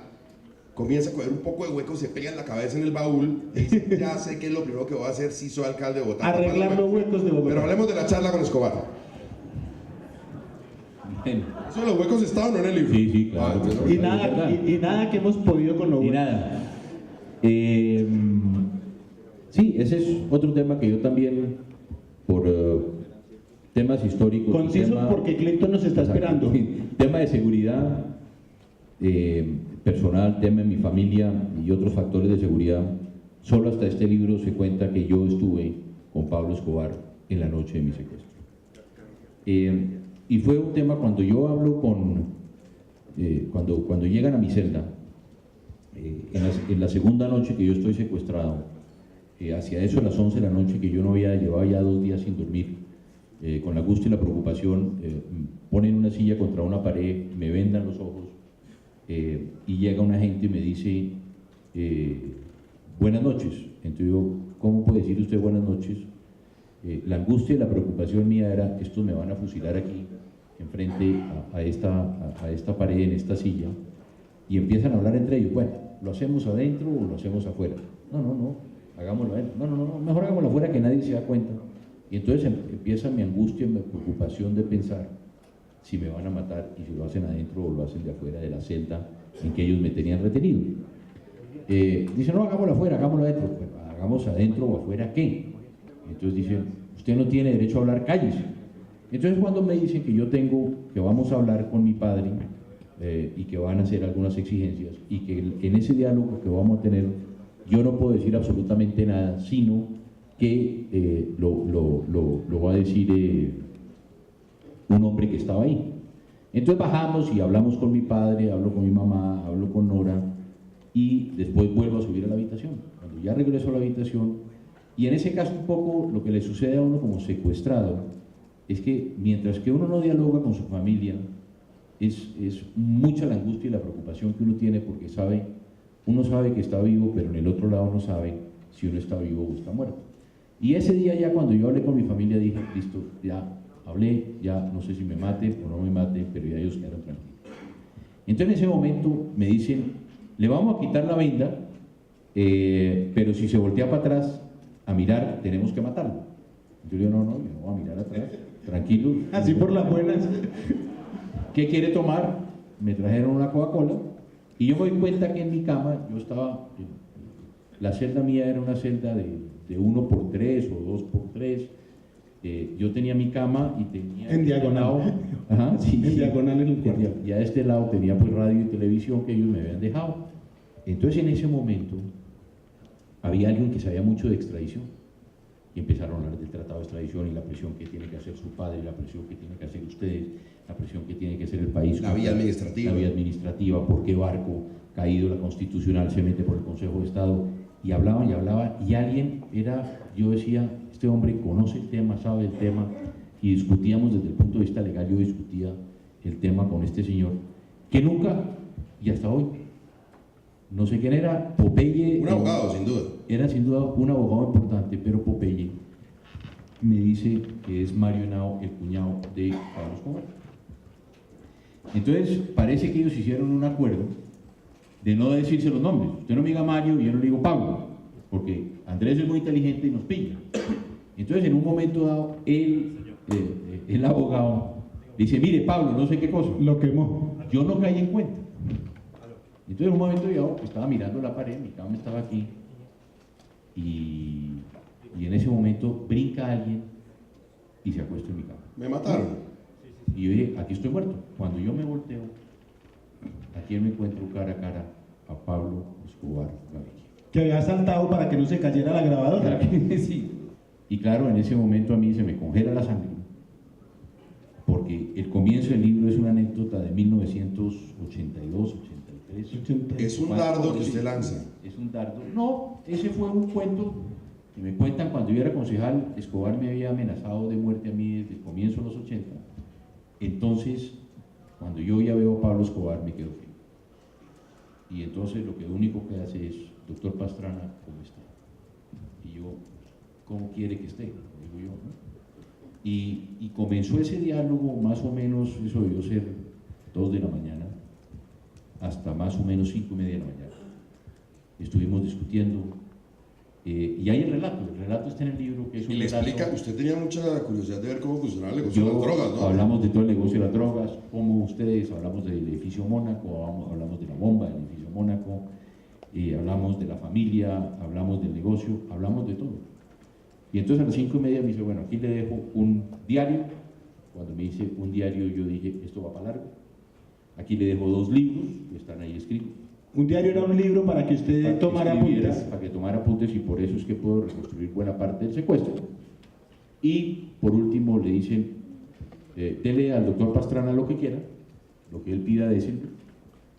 [SPEAKER 3] comienza a coger un poco de hueco, se pega en la cabeza en el baúl y dice, ya sé que es lo primero que voy a hacer si soy alcalde de Bogotá.
[SPEAKER 2] Arreglar los huecos de Bogotá.
[SPEAKER 3] Pero hablemos de la charla con Escobar. Eso de los huecos está o no en el libro.
[SPEAKER 1] Sí, claro.
[SPEAKER 2] Y nada que hemos podido con los huecos.
[SPEAKER 1] Y nada. Sí, ese es otro tema que yo también, por temas históricos.
[SPEAKER 2] Conciso, porque Clinton nos está esperando.
[SPEAKER 1] Tema de seguridad personal, tema de mi familia y otros factores de seguridad. Solo hasta este libro se cuenta que yo estuve con Pablo Escobar en la noche de mi secuestro. Y fue un tema cuando yo hablo cuando llegan a mi celda, en la segunda noche que yo estoy secuestrado, hacia eso a las 11 de la noche, que yo no había llevado ya 2 días sin dormir, con la angustia y la preocupación, ponen una silla contra una pared, me vendan los ojos, y llega un agente y me dice, buenas noches. Entonces yo, ¿cómo puede decir usted buenas noches? La angustia y la preocupación mía era, estos me van a fusilar aquí, enfrente a esta pared, en esta silla, y empiezan a hablar entre ellos. Bueno, ¿lo hacemos adentro o lo hacemos afuera? No, hagámoslo adentro. No, mejor hagámoslo afuera, que nadie se da cuenta. Y entonces empieza mi angustia y mi preocupación de pensar si me van a matar y si lo hacen adentro o lo hacen de afuera de la celda en que ellos me tenían retenido. Dicen, no, hagámoslo afuera, hagámoslo adentro. Bueno, hagamos adentro o afuera, ¿qué? Entonces dicen, usted no tiene derecho a hablar, cállese. Entonces cuando me dicen que vamos a hablar con mi padre y que van a hacer algunas exigencias y que en ese diálogo que vamos a tener yo no puedo decir absolutamente nada, sino que lo va a decir un hombre que estaba ahí. Entonces bajamos y hablamos con mi padre, hablo con mi mamá, hablo con Nora y después vuelvo a subir a la habitación. Cuando ya regreso a la habitación, y en ese caso un poco lo que le sucede a uno como secuestrado es que mientras que uno no dialoga con su familia, es mucha la angustia y la preocupación que uno tiene porque uno sabe que está vivo, pero en el otro lado no sabe si uno está vivo o está muerto. Y ese día ya cuando yo hablé con mi familia dije, listo, ya hablé, ya no sé si me mate o no me mate, pero ya ellos quedaron tranquilos. Entonces en ese momento me dicen, le vamos a quitar la venda, pero si se voltea para atrás a mirar, tenemos que matarlo. Yo le digo, no, yo no voy a mirar atrás, tranquilo.
[SPEAKER 2] Así por las buenas.
[SPEAKER 1] ¿Qué quiere tomar? Me trajeron una Coca-Cola y yo me doy cuenta que en mi cama, la celda mía era una celda de 1x3 o 2x3. Yo tenía mi cama y tenía
[SPEAKER 2] en diagonal.
[SPEAKER 1] Ajá, sí,
[SPEAKER 2] en diagonal en un cuarto.
[SPEAKER 1] Y a este lado tenía pues radio y televisión que ellos me habían dejado. Entonces en ese momento había alguien que sabía mucho de extradición y empezaron a hablar del tratado de extradición y la presión que tiene que hacer su padre, la presión que tiene que hacer ustedes, la presión que tiene que hacer el país.
[SPEAKER 3] La vía administrativa.
[SPEAKER 1] La vía administrativa, por qué barco caído la constitucional se mete por el Consejo de Estado. Y hablaban y alguien yo decía, este hombre conoce el tema, sabe el tema, y discutíamos desde el punto de vista legal, yo discutía el tema con este señor, que nunca, y hasta hoy, no sé quién era, Popeye.
[SPEAKER 3] Un abogado, sin duda.
[SPEAKER 1] Era sin duda un abogado importante, pero Popeye me dice que es Mario Henao, el cuñado de Pablo Escobar. Entonces, parece que ellos hicieron un acuerdo de no decirse los nombres. Usted no me diga Mario y yo no le digo Pablo, porque Andrés es muy inteligente y nos pilla. Entonces, en un momento dado, el abogado dice, mire, Pablo, no sé qué cosa.
[SPEAKER 2] Lo quemó.
[SPEAKER 1] Yo no caí en cuenta. Entonces, en un momento yo estaba mirando la pared, mi cama estaba aquí, y en ese momento brinca alguien y se acuesta en mi cama.
[SPEAKER 3] Me mataron.
[SPEAKER 1] Y yo dije, aquí estoy muerto. Cuando yo me volteo, aquí me encuentro cara a cara a Pablo Escobar Gaviria.
[SPEAKER 2] Que había saltado para que no se cayera la grabadora.
[SPEAKER 1] Sí. Y claro, en ese momento a mí se me congela la sangre, porque el comienzo del libro es una anécdota de 1982, 83.
[SPEAKER 3] Es un dardo que usted lanza.
[SPEAKER 1] Es un dardo. No, ese fue un cuento que me cuentan cuando yo era concejal. Escobar me había amenazado de muerte a mí desde el comienzo de los 80. Entonces, cuando yo ya veo a Pablo Escobar, me quedo frío. Y entonces lo único que hace es: doctor Pastrana, ¿cómo está? Y yo: ¿cómo quiere que esté? Digo yo, ¿no? Y comenzó ese diálogo más o menos, eso debió ser 2 de la mañana, hasta más o menos 5:30 de la mañana. Estuvimos discutiendo, y hay el relato está en el libro, que es un
[SPEAKER 3] y le
[SPEAKER 1] relato.
[SPEAKER 3] explica, usted tenía mucha curiosidad de ver cómo funcionaba el negocio de las drogas, ¿no?
[SPEAKER 1] Hablamos de todo el negocio de las drogas, como ustedes, hablamos del edificio Mónaco, hablamos de la bomba del edificio Mónaco, hablamos de la familia, hablamos del negocio, hablamos de todo. Y entonces a las 5:30 me dice: bueno, aquí le dejo un diario. Cuando me dice un diario, yo dije: esto va para largo. Aquí le dejo 2 libros que están ahí escritos.
[SPEAKER 2] Un diario era un libro para que usted tomara apuntes.
[SPEAKER 1] Para que tomara apuntes, y por eso es que puedo reconstruir buena parte del secuestro. Y por último le dicen: dele al doctor Pastrana lo que quiera, lo que él pida, déselo.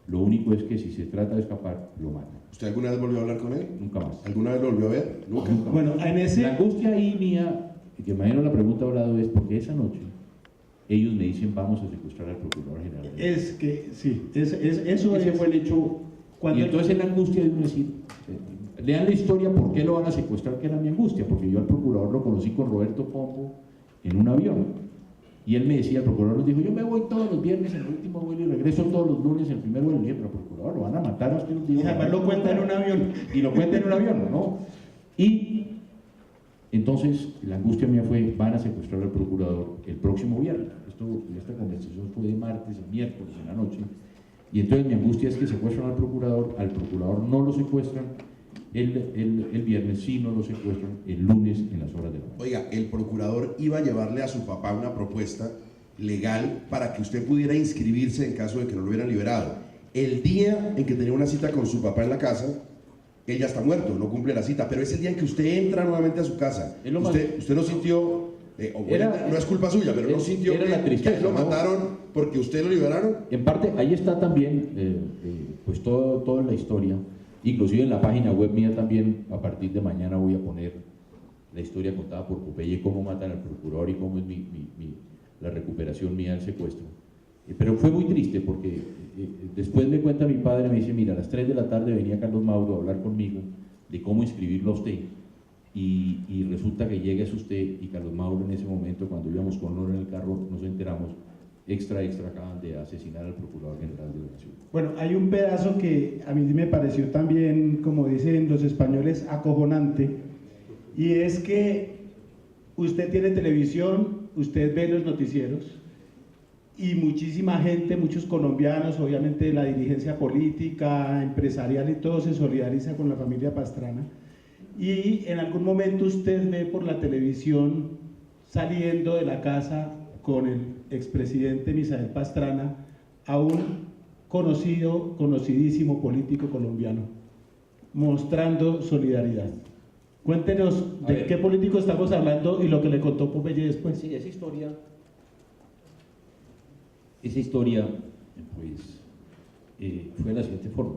[SPEAKER 1] Lo único es que si se trata de escapar, lo matan.
[SPEAKER 3] ¿Usted alguna vez volvió a hablar con él?
[SPEAKER 1] Nunca más.
[SPEAKER 3] ¿Alguna vez lo volvió a ver? Nunca.
[SPEAKER 2] Bueno, en ese...
[SPEAKER 1] La angustia ahí mía, que imagino la pregunta hablado, es porque esa noche ellos me dicen: vamos a secuestrar al procurador general.
[SPEAKER 2] Es que, sí, eso
[SPEAKER 1] Ese fue el hecho.
[SPEAKER 2] Cuando
[SPEAKER 1] y entonces la angustia de uno decir, lean la historia, ¿por qué lo van a secuestrar? Que era mi angustia, porque yo al procurador lo conocí con Roberto Pombo en un avión. Y él me decía, el procurador nos dijo: yo me voy todos los viernes en el último vuelo y regreso todos los lunes en el primer vuelo. Y dije: pero procurador, lo van a matar a usted un día.
[SPEAKER 2] Y además lo cuenta en un avión.
[SPEAKER 1] Y lo cuenta en un avión, ¿no? Y entonces la angustia mía fue: van a secuestrar al procurador el próximo viernes. Esta conversación fue de martes a miércoles en la noche. Y entonces mi angustia es que secuestran al procurador no lo secuestran el viernes, sino lo secuestran el lunes en las horas de la mañana.
[SPEAKER 3] Oiga, el procurador iba a llevarle a su papá una propuesta legal para que usted pudiera inscribirse en caso de que no lo hubieran liberado. El día en que tenía una cita con su papá en la casa, él ya está muerto, no cumple la cita, pero es el día en que usted entra nuevamente a su casa. Usted no sintió, no es culpa suya, pero no sintió que lo mataron porque usted lo liberaron.
[SPEAKER 1] En parte, ahí está también, pues toda la historia. Inclusive en la página web mía también, a partir de mañana voy a poner la historia contada por Popeye, cómo matan al procurador y cómo es la recuperación mía del secuestro. Pero fue muy triste porque después me cuenta mi padre, me dice: mira, a las 3 de la tarde venía Carlos Mauro a hablar conmigo de cómo inscribirlo a usted, y resulta que llega usted y Carlos Mauro en ese momento, cuando íbamos con Nora en el carro, nos enteramos: extra, acaban de asesinar al procurador general de la nación.
[SPEAKER 2] Bueno, hay un pedazo que a mí me pareció también, como dicen los españoles, acojonante, y es que usted tiene televisión, usted ve los noticieros, y muchísima gente, muchos colombianos, obviamente la dirigencia política, empresarial y todo, se solidariza con la familia Pastrana, y en algún momento usted ve por la televisión saliendo de la casa con el expresidente Misael Pastrana a un conocidísimo político colombiano, mostrando solidaridad. Cuéntenos de qué político estamos hablando y lo que le contó Popeye después.
[SPEAKER 1] Sí, esa historia pues fue de la siguiente forma.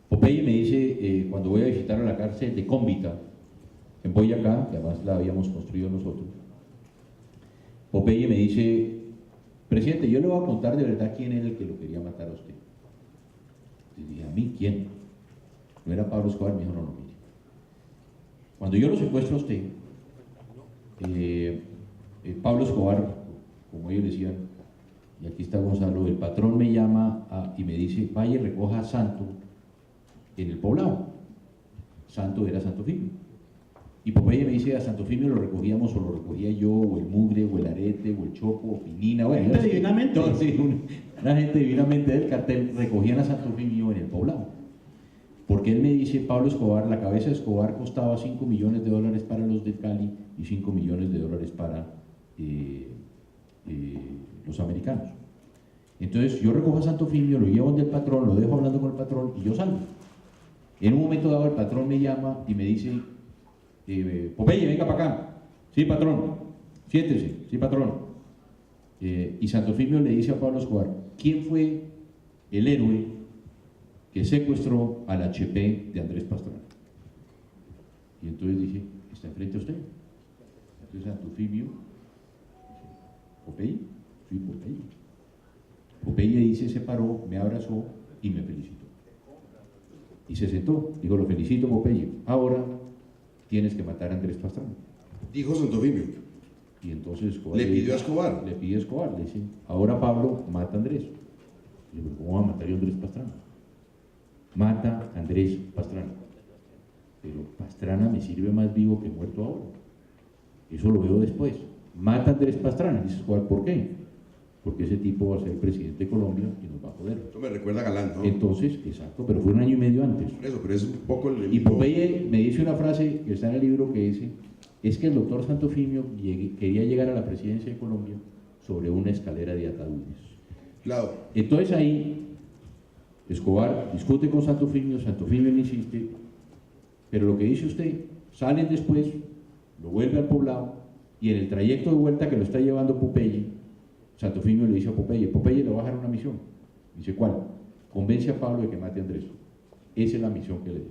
[SPEAKER 1] Popeye me dice, cuando voy a visitar a la cárcel de Cómbita, en Boyacá, que además la habíamos construido nosotros, Popeye me dice: presidente, yo le voy a contar de verdad quién era el que lo quería matar a usted. Y dije: ¿a mí quién? ¿No era Pablo Escobar? Me dijo: no, mire. Cuando yo lo secuestro a usted, Pablo Escobar, como ellos decían, y aquí está Gonzalo, el patrón me llama y me dice: vaya y recoja a Santo en el poblado. Santo era Santo Firmio. Y Popeye me dice: a Santo Firmio lo recogíamos, o lo recogía yo, o el Mugre, o el Arete, o el Choco, o Pinina, bueno,
[SPEAKER 2] gente divinamente.
[SPEAKER 1] Entonces, una gente divinamente del cartel recogían a Santo Firmio en el poblado. Porque él me dice: Pablo Escobar, la cabeza de Escobar costaba $5 millones para los de Cali y $5 millones para los americanos. Entonces yo recojo a Santo Firmio, lo llevo donde el patrón, lo dejo hablando con el patrón y yo salgo. En un momento dado el patrón me llama y me dice: Popeye, venga para acá. Sí, patrón, siéntese, sí, patrón. Y Santofimio le dice a Pablo Escobar, ¿quién fue el héroe que secuestró al HP de Andrés Pastrana? Y entonces dije, ¿está enfrente a usted? Entonces Santofimio dice, ¿Popeye? Sí, Popeye. Popeye dice, se paró, me abrazó y me felicitó. Y se sentó, dijo, lo felicito, Popeye, ahora tienes que matar a Andrés Pastrana.
[SPEAKER 3] Dijo Santofimio.
[SPEAKER 1] Y entonces Escobar
[SPEAKER 3] ¿Le pidió
[SPEAKER 1] dice,
[SPEAKER 3] a Escobar?
[SPEAKER 1] Le pidió a Escobar, le dice, ahora Pablo mata a Andrés. Y yo, ¿cómo va a matar yo a Andrés Pastrana? Mata a Andrés Pastrana. Pero Pastrana me sirve más vivo que muerto ahora. Eso lo veo después. Mata a Andrés Pastrana. Dice Escobar, ¿por qué? Porque ese tipo va a ser presidente de Colombia y nos va a joder.
[SPEAKER 3] Eso me recuerda a Galán, ¿no?
[SPEAKER 1] Entonces, exacto, pero fue un año y medio antes.
[SPEAKER 3] Por eso, pero es un poco el
[SPEAKER 1] Y Popeye me dice una frase que está en el libro que dice, es que el doctor Santofimio quería llegar a la presidencia de Colombia sobre una escalera de ataúdes.
[SPEAKER 3] Claro.
[SPEAKER 1] Entonces ahí, Escobar discute con Santofimio, Santofimio le insiste, pero lo que dice usted, salen después, lo vuelve al poblado, y en el trayecto de vuelta que lo está llevando Popeye, Santofimio le dice a Popeye, Popeye le va a dejar una misión. Dice, ¿cuál? Convence a Pablo de que mate a Andrés. Esa es la misión que le dio.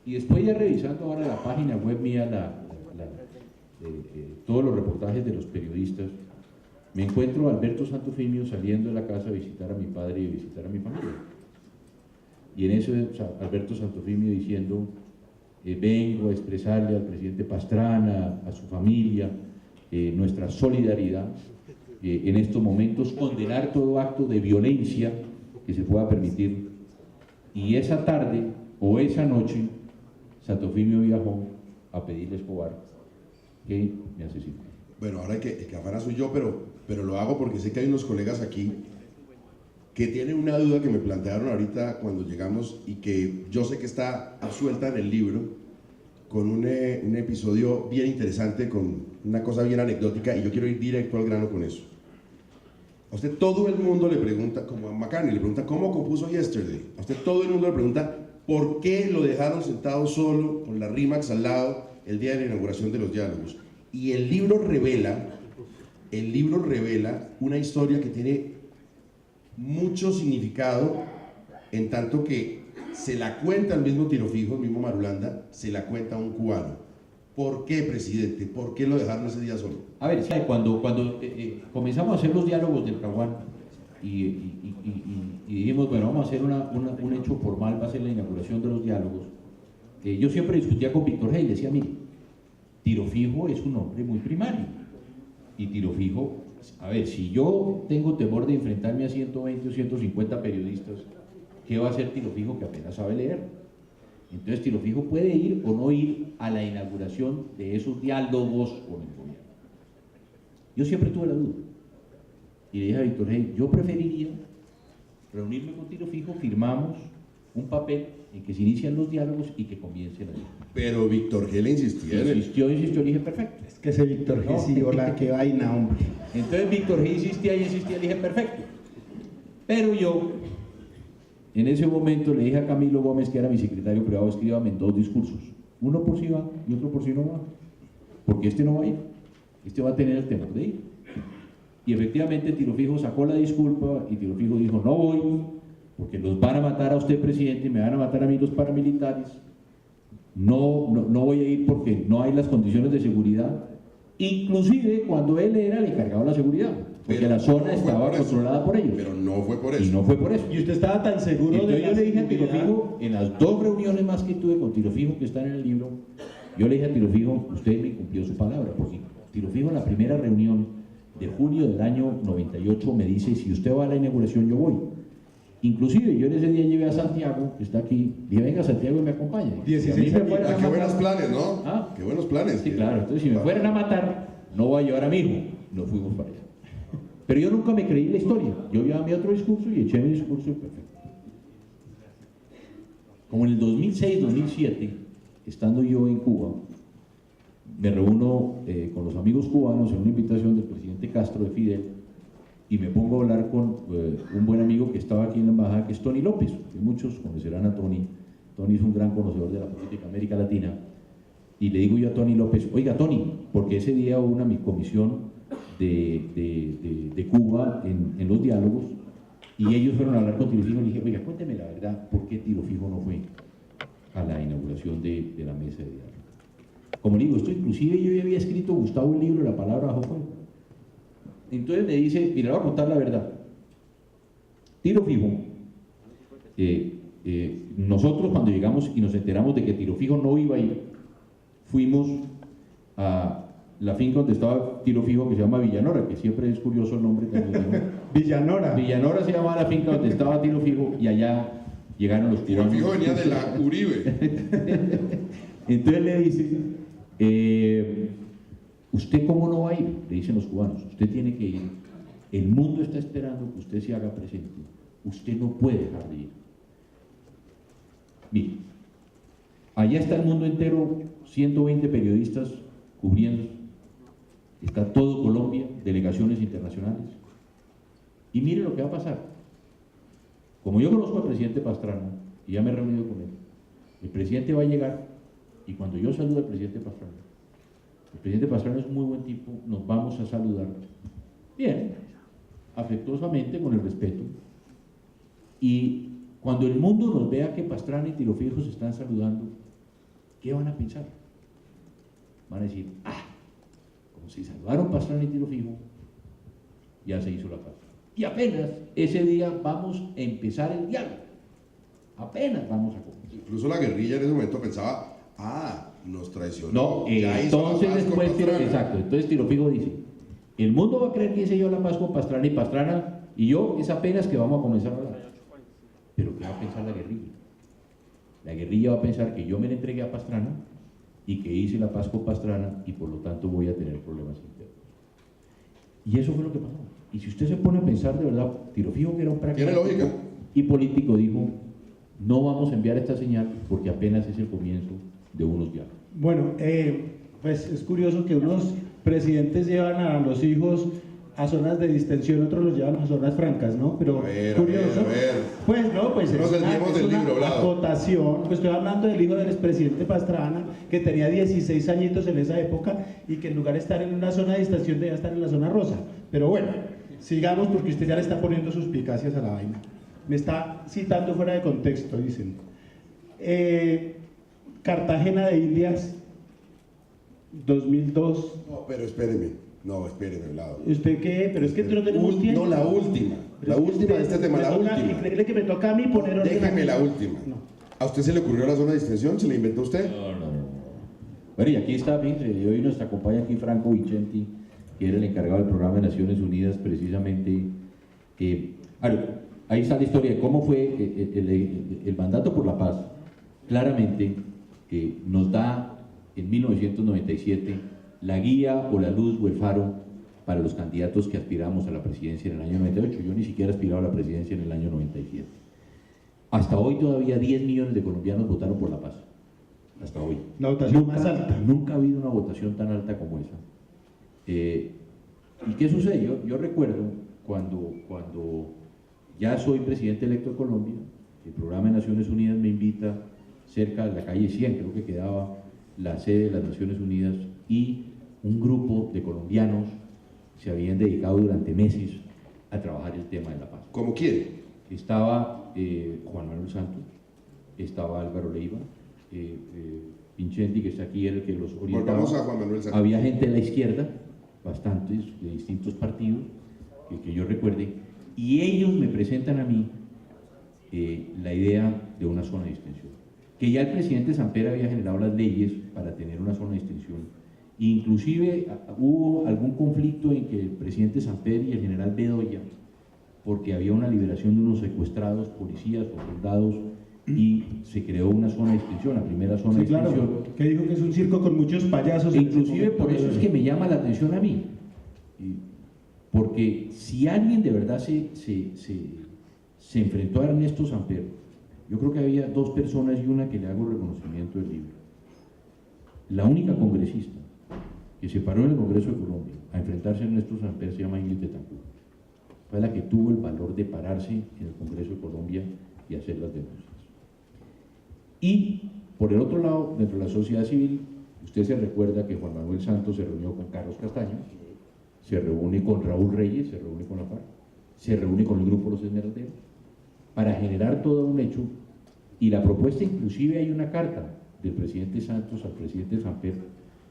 [SPEAKER 1] Y después ya revisando ahora la página web mía, todos los reportajes de los periodistas, me encuentro a Alberto Santofimio saliendo de la casa a visitar a mi padre y a visitar a mi familia. Y en eso Alberto Santofimio diciendo, vengo a expresarle al presidente Pastrana, a su familia, nuestra solidaridad en estos momentos, condenar todo acto de violencia que se pueda permitir. Y esa tarde o esa noche, Santofimio viajó a pedirle a Escobar que me asesine.
[SPEAKER 3] Bueno, ahora el que afana soy yo, pero lo hago porque sé que hay unos colegas aquí que tienen una duda que me plantearon ahorita cuando llegamos y que yo sé que está absuelta en el libro con un episodio bien interesante, con una cosa bien anecdótica, y yo quiero ir directo al grano con eso. A usted todo el mundo le pregunta, como a McCartney, le pregunta ¿cómo compuso Yesterday? A usted todo el mundo le pregunta ¿por qué lo dejaron sentado solo con la Rimax al lado el día de la inauguración de los diálogos? Y el libro revela una historia que tiene mucho significado, en tanto que se la cuenta el mismo Tiro Fijo, el mismo Marulanda, se la cuenta a un cubano. ¿Por qué, presidente? ¿Por qué lo dejaron ese día solo?
[SPEAKER 1] A ver, cuando comenzamos a hacer los diálogos del Caguán y dijimos, bueno, vamos a hacer un hecho formal, va a ser la inauguración de los diálogos, yo siempre discutía con Víctor Hey, decía, mire, Tiro Fijo es un hombre muy primario, y Tiro Fijo, a ver, si yo tengo temor de enfrentarme a 120 o 150 periodistas, ¿qué va a hacer Tiro Fijo que apenas sabe leer? Entonces Tiro Fijo puede ir o no ir a la inauguración de esos diálogos con el gobierno. Yo siempre tuve la duda, y le dije a Víctor Hey, yo preferiría reunirme con Tiro Fijo, firmamos un papel en que se inician los diálogos y que comience la discusión.
[SPEAKER 3] Pero Víctor G. le insistía en
[SPEAKER 1] Insistió, le dije, perfecto.
[SPEAKER 2] Es que ese Víctor G. sí, hola, qué vaina, hombre.
[SPEAKER 1] Entonces Víctor G. insistía, le dije, perfecto. Pero yo, en ese momento, le dije a Camilo Gómez, que era mi secretario privado, escríbame en 2 discursos. Uno por si va y otro por si no va. Porque este no va a ir. Este va a tener el temor de ir. Y efectivamente Tiro Fijo sacó la disculpa y Tiro Fijo dijo, no voy, porque los van a matar a usted, presidente, y me van a matar a mí los paramilitares. No voy a ir porque no hay las condiciones de seguridad. Inclusive cuando él era el encargado de la seguridad, porque
[SPEAKER 3] Pero
[SPEAKER 1] la zona
[SPEAKER 3] no
[SPEAKER 1] estaba controlada por ellos.
[SPEAKER 3] Pero no fue por eso.
[SPEAKER 1] Y no fue por eso.
[SPEAKER 2] Y usted estaba tan seguro
[SPEAKER 1] Entonces
[SPEAKER 2] de
[SPEAKER 1] yo le dije a Tiro
[SPEAKER 2] seguridad.
[SPEAKER 1] Fijo, en las 2 reuniones más que tuve con Tiro Fijo que están en el libro, yo le dije a Tiro Fijo, usted me cumplió su palabra, porque Tiro Fijo en la primera reunión de junio del año 98 me dice, si usted va a la inauguración yo voy. Inclusive yo en ese día llevé a Santiago, que está aquí, dije, venga Santiago y me acompaña.
[SPEAKER 2] 16
[SPEAKER 1] Si a mí me fueran a
[SPEAKER 3] Qué buenos
[SPEAKER 1] matar-
[SPEAKER 3] planes, ¿no?
[SPEAKER 1] ¿Ah?
[SPEAKER 3] Qué buenos planes.
[SPEAKER 1] Sí, claro, entonces si me fueran a matar, no voy a llevar a mi hijo. Nos fuimos para allá. Pero yo nunca me creí la historia. Yo llevaba mi otro discurso y eché mi discurso y perfecto. Como en el 2006, 2007, estando yo en Cuba, me reúno con los amigos cubanos en una invitación del presidente Castro de Fidel y me pongo a hablar con un buen amigo que estaba aquí en la embajada, que es Tony López, que muchos conocerán a Tony. Tony es un gran conocedor de la política de América Latina. Y le digo yo a Tony López, oiga Tony, porque ese día hubo una comisión de Cuba en los diálogos, y ellos fueron a hablar con Tiro Fijo y le dije, oiga, cuénteme la verdad, ¿por qué Tiro Fijo no fue a la inauguración de la mesa de diálogo? Como le digo, esto inclusive yo ya había escrito, Gustavo, un libro, La palabra bajo fuego. Entonces me dice, mira, le voy a contar la verdad. Tiro Fijo, nosotros cuando llegamos y nos enteramos de que Tiro Fijo no iba a ir, fuimos a la finca donde estaba Tiro Fijo, que se llama Villanora, que siempre es curioso el nombre también, ¿no?
[SPEAKER 2] Villanora.
[SPEAKER 1] Villanora se llamaba la finca donde estaba Tiro Fijo, y allá llegaron los
[SPEAKER 4] Tiro
[SPEAKER 1] cubanos.
[SPEAKER 4] Fijo venía de la Uribe.
[SPEAKER 1] Entonces le dice, ¿usted cómo no va a ir? Le dicen los cubanos, usted tiene que ir. El mundo está esperando que usted se haga presente. Usted no puede dejar de ir. Mire, allá está el mundo entero, 120 periodistas cubriendo. Está todo Colombia, delegaciones internacionales. Y mire lo que va a pasar. Como yo conozco al presidente Pastrana, y ya me he reunido con él, el presidente va a llegar, y cuando yo saludo al presidente Pastrana, el presidente Pastrana es muy buen tipo, nos vamos a saludar bien, afectuosamente, con el respeto, y cuando el mundo nos vea que Pastrana y Tiro Fijo se están saludando, ¿qué van a pensar? Van a decir, como si saludaron Pastrana y Tiro Fijo, ya se hizo la paz. Y apenas ese día vamos a empezar el diálogo. Apenas vamos a comenzar.
[SPEAKER 4] Incluso la guerrilla en ese momento pensaba, nos traicionó.
[SPEAKER 1] No,
[SPEAKER 4] ya hizo
[SPEAKER 1] entonces
[SPEAKER 4] la paz con
[SPEAKER 1] después,
[SPEAKER 4] Pastrana.
[SPEAKER 1] exacto, entonces Tiro Fijo dice, el mundo va a creer que hice yo la paz con Pastrana, y Pastrana y yo es apenas que vamos a comenzar a hablar. Pero ¿qué va a pensar la guerrilla? La guerrilla va a pensar que yo me le entregué a Pastrana y que hice la paz con Pastrana, y por lo tanto voy a tener problemas internos. Y eso fue lo que pasó. Y si usted se pone a pensar de verdad, Tiro Fijo, que era un
[SPEAKER 4] Tiene
[SPEAKER 1] pragmático
[SPEAKER 4] lógica.
[SPEAKER 1] y político, dijo, no vamos a enviar esta señal porque apenas es el comienzo de unos diálogos.
[SPEAKER 2] Bueno, pues es curioso que unos presidentes llevan a los hijos a zonas de distensión, otros los llevan a zonas francas, ¿no? Pero
[SPEAKER 4] A ver,
[SPEAKER 2] curioso.
[SPEAKER 4] a ver.
[SPEAKER 2] Pues no, pues
[SPEAKER 4] No nos desviemos del libro, Vlado.
[SPEAKER 2] acotación. Pues estoy hablando del hijo del expresidente Pastrana, que tenía 16 añitos en esa época y que en lugar de estar en una zona de distensión debía estar en la zona rosa. Pero bueno, sigamos porque usted ya le está poniendo suspicacias a la vaina. Me está citando fuera de contexto, dicen. Cartagena de Indias, 2002.
[SPEAKER 4] No, pero espéreme. No, espéreme, Vlado.
[SPEAKER 2] ¿Usted qué? Pero es que no tenemos tiempo.
[SPEAKER 4] No, la última.
[SPEAKER 2] Pero
[SPEAKER 4] La
[SPEAKER 2] es que
[SPEAKER 4] última de este tema, la
[SPEAKER 2] me toca-
[SPEAKER 4] última.
[SPEAKER 2] Y créele que me toca a mí poner orden.
[SPEAKER 4] Déjeme
[SPEAKER 2] aquí.
[SPEAKER 4] la última.
[SPEAKER 2] No.
[SPEAKER 4] ¿A usted se le ocurrió la zona de distensión? ¿Se la inventó usted?
[SPEAKER 1] No. Bueno, y aquí está, fíjense, hoy nos acompaña aquí Franco Vicenti, que era el encargado del programa de Naciones Unidas, precisamente. Ahí está la historia de cómo fue el mandato por la paz. Claramente nos da en 1997 la guía o la luz o el faro para los candidatos que aspiramos a la presidencia en el año 98. Yo ni siquiera aspiraba a la presidencia en el año 97. Hasta hoy todavía 10 millones de colombianos votaron por la paz. Hasta hoy.
[SPEAKER 2] La votación más alta.
[SPEAKER 1] Nunca ha habido una votación tan alta como esa. ¿Y qué sucede? Yo recuerdo cuando ya soy presidente electo de Colombia, el programa de Naciones Unidas me invita cerca de la calle 100, creo que quedaba la sede de las Naciones Unidas, y un grupo de colombianos se habían dedicado durante meses a trabajar el tema de la paz.
[SPEAKER 4] Como quiere.
[SPEAKER 1] Estaba Juan Manuel Santos, estaba Álvaro Leiva, Vincenti, que está aquí, era el que los orientaba.
[SPEAKER 4] Volvamos a Juan Manuel Santos.
[SPEAKER 1] Había gente de la izquierda, bastantes, de distintos partidos, que yo recuerde, y ellos me presentan a mí la idea de una zona de distensión. Que ya el presidente Samper había generado las leyes para tener una zona de distensión. Inclusive hubo algún conflicto en que el presidente Samper y el general Bedoya, porque había una liberación de unos secuestrados, policías o soldados, y se creó una zona de distensión, la primera zona de
[SPEAKER 2] Claro,
[SPEAKER 1] distensión.
[SPEAKER 2] que dijo que es un circo con muchos payasos.
[SPEAKER 1] E
[SPEAKER 2] en ese
[SPEAKER 1] inclusive
[SPEAKER 2] momento.
[SPEAKER 1] por eso es que me llama la atención a mí, porque si alguien de verdad se enfrentó a Ernesto Samper, yo creo que había dos personas y una que le hago reconocimiento del libro. La única congresista que se paró en el Congreso de Colombia a enfrentarse a Ernesto Samper se llama Ingrid Betancourt. Fue la que tuvo el valor de pararse en el Congreso de Colombia y hacer las denuncias. Y por el otro lado, dentro de la sociedad civil, Usted se recuerda que Juan Manuel Santos se reunió con Carlos Castaño, se reúne con Raúl Reyes, se reúne con la FARC, se reúne con el grupo Los Esmeralderos, para generar todo un hecho, y la propuesta, inclusive hay una carta del presidente Santos al presidente Samper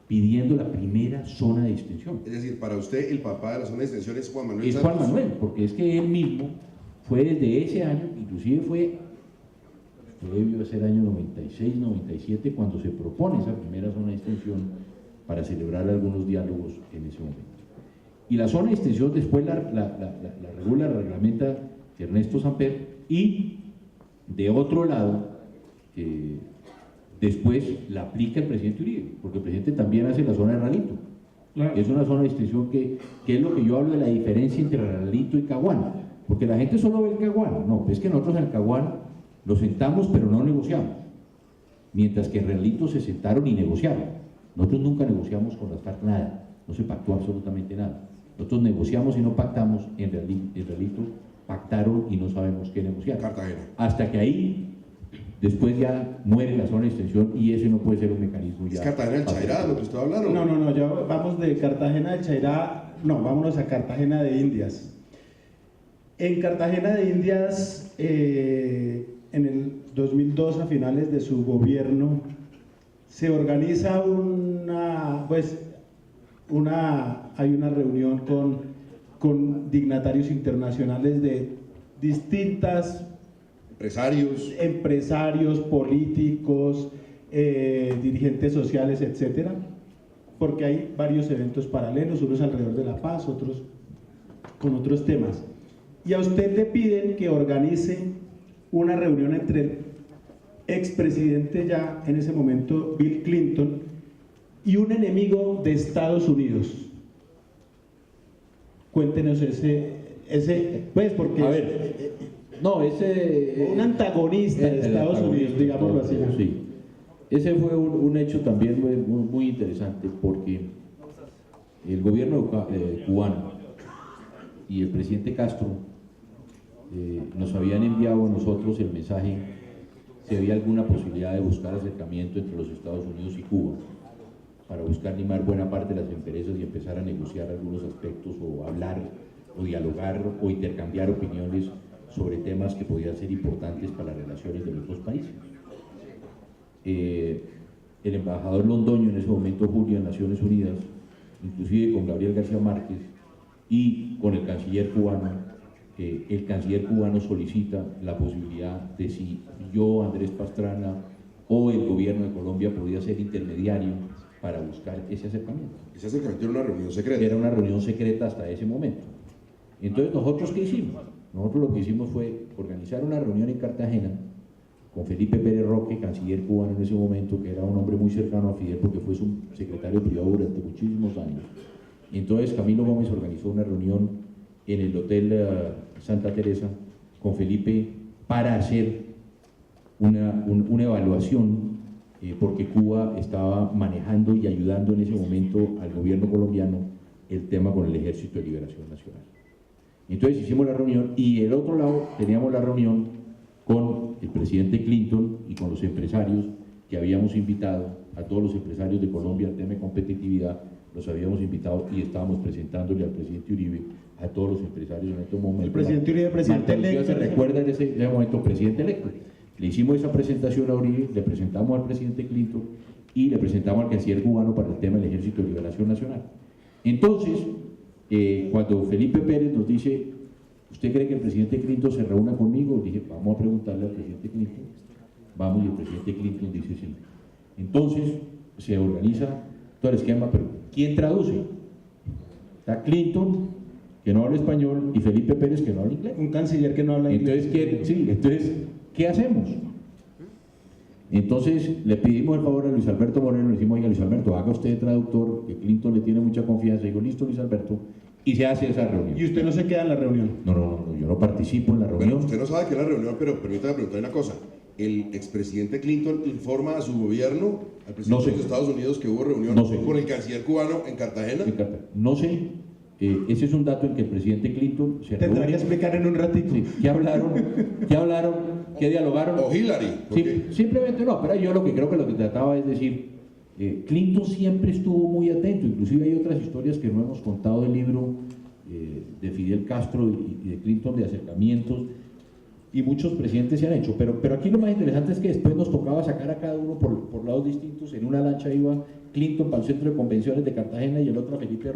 [SPEAKER 1] pidiendo la primera zona de extensión.
[SPEAKER 3] Es decir, para usted el papá de la zona de extensión es Juan Manuel
[SPEAKER 1] Es
[SPEAKER 3] Santos.
[SPEAKER 1] Juan Manuel, porque es que él mismo fue desde ese año, inclusive debió ser año 96, 97, cuando se propone esa primera zona de extensión para celebrar algunos diálogos en ese momento. Y la zona de extensión después la regula, la reglamenta Ernesto Samper, y de otro lado, después la aplica el presidente Uribe, porque el presidente también hace la zona de Ralito. Claro. Es una zona de extensión que es lo que yo hablo de la diferencia entre Ralito y Caguán, porque la gente solo ve el Caguán. No, es que nosotros en el Caguán lo sentamos pero no negociamos, mientras que en Ralito se sentaron y negociaron. Nosotros nunca negociamos con las FARC nada, no se pactó absolutamente nada. Nosotros negociamos y no pactamos, en Ralito pactaron y no sabemos qué negociar.
[SPEAKER 3] Cartagena.
[SPEAKER 1] Hasta que ahí, después ya muere la zona de extensión y ese no puede ser un mecanismo ya.
[SPEAKER 3] ¿Es Cartagena del Chairá lo que usted hablaron?
[SPEAKER 2] No, ya vamos de Cartagena del Chairá, no, vámonos a Cartagena de Indias. En Cartagena de Indias, en el 2002, a finales de su gobierno, se organiza hay una reunión con dignatarios internacionales de distintas empresarios, políticos, dirigentes sociales, etcétera, porque hay varios eventos paralelos, unos alrededor de la paz, otros con otros temas. Y a usted le piden que organice una reunión entre el expresidente ya en ese momento, Bill Clinton, y un enemigo de Estados Unidos. Cuéntenos pues porque...
[SPEAKER 1] A ver, no,
[SPEAKER 2] un antagonista de Estados Unidos, digámoslo así.
[SPEAKER 1] Sí. Ese fue un hecho también muy interesante, porque el gobierno cubano y el presidente Castro nos habían enviado a nosotros el mensaje si había alguna posibilidad de buscar acercamiento entre los Estados Unidos y Cuba, para buscar limar buena parte de las empresas y empezar a negociar algunos aspectos, o hablar, o dialogar, o intercambiar opiniones sobre temas que podían ser importantes para las relaciones de los dos países. El embajador Londoño, en ese momento Julio, en Naciones Unidas, inclusive con Gabriel García Márquez y con el canciller cubano solicita la posibilidad de si yo, Andrés Pastrana, o el gobierno de Colombia podía ser intermediario para buscar ese acercamiento.
[SPEAKER 3] Ese acercamiento era una reunión secreta.
[SPEAKER 1] Era una reunión secreta hasta ese momento. Entonces, ¿nosotros qué hicimos? Nosotros lo que hicimos fue organizar una reunión en Cartagena con Felipe Pérez Roque, canciller cubano en ese momento, que era un hombre muy cercano a Fidel porque fue su secretario privado durante muchísimos años. Entonces Camilo Gómez organizó una reunión en el Hotel Santa Teresa con Felipe para hacer una evaluación, porque Cuba estaba manejando y ayudando en ese momento al gobierno colombiano el tema con el Ejército de Liberación Nacional. Entonces hicimos la reunión, y el otro lado teníamos la reunión con el presidente Clinton y con los empresarios que habíamos invitado, a todos los empresarios de Colombia, al tema de competitividad, los habíamos invitado y estábamos presentándole al presidente Uribe a todos los empresarios en este momento.
[SPEAKER 2] El presidente Uribe, presidente electo.
[SPEAKER 1] Se recuerda en ese momento, presidente electo. Le hicimos esa presentación a Uribe, le presentamos al presidente Clinton y le presentamos al canciller cubano para el tema del Ejército de Liberación Nacional. Entonces, cuando Felipe Pérez nos dice, ¿usted cree que el presidente Clinton se reúna conmigo? Dije, vamos a preguntarle al presidente Clinton. Vamos, y el presidente Clinton dice sí. Entonces, se organiza todo el esquema, pero ¿quién traduce? Está Clinton, que no habla español, y Felipe Pérez, que no habla inglés.
[SPEAKER 2] Un canciller que no habla inglés.
[SPEAKER 1] Entonces, ¿qué hacemos? Entonces le pedimos el favor a Luis Alberto Moreno, le decimos, oiga Luis Alberto, haga usted de traductor, que Clinton le tiene mucha confianza. Digo, listo Luis Alberto, y se hace esa reunión.
[SPEAKER 2] ¿Y usted no se queda en la reunión?
[SPEAKER 1] No, yo no participo en la reunión.
[SPEAKER 3] Bueno, usted no sabe qué es la reunión, pero permítame preguntarle una cosa. ¿El expresidente Clinton informa a su gobierno, al presidente de los Estados Unidos, que hubo reunión con el canciller cubano en Cartagena?
[SPEAKER 1] No sé. Ese es un dato en que el presidente Clinton se reúne.
[SPEAKER 2] Tendrá que explicar en un ratito.
[SPEAKER 1] Sí. ¿Qué hablaron? ¿Qué dialogaron?
[SPEAKER 3] ¿O Hillary?
[SPEAKER 1] Sí, simplemente no, pero yo lo que creo que lo que trataba es decir, Clinton siempre estuvo muy atento, inclusive hay otras historias que no hemos contado del libro de Fidel Castro y de Clinton, de acercamientos, y muchos presidentes se han hecho, pero aquí lo más interesante es que después nos tocaba sacar a cada uno por lados distintos. En una lancha iba Clinton para el centro de convenciones de Cartagena y el otro a Felipe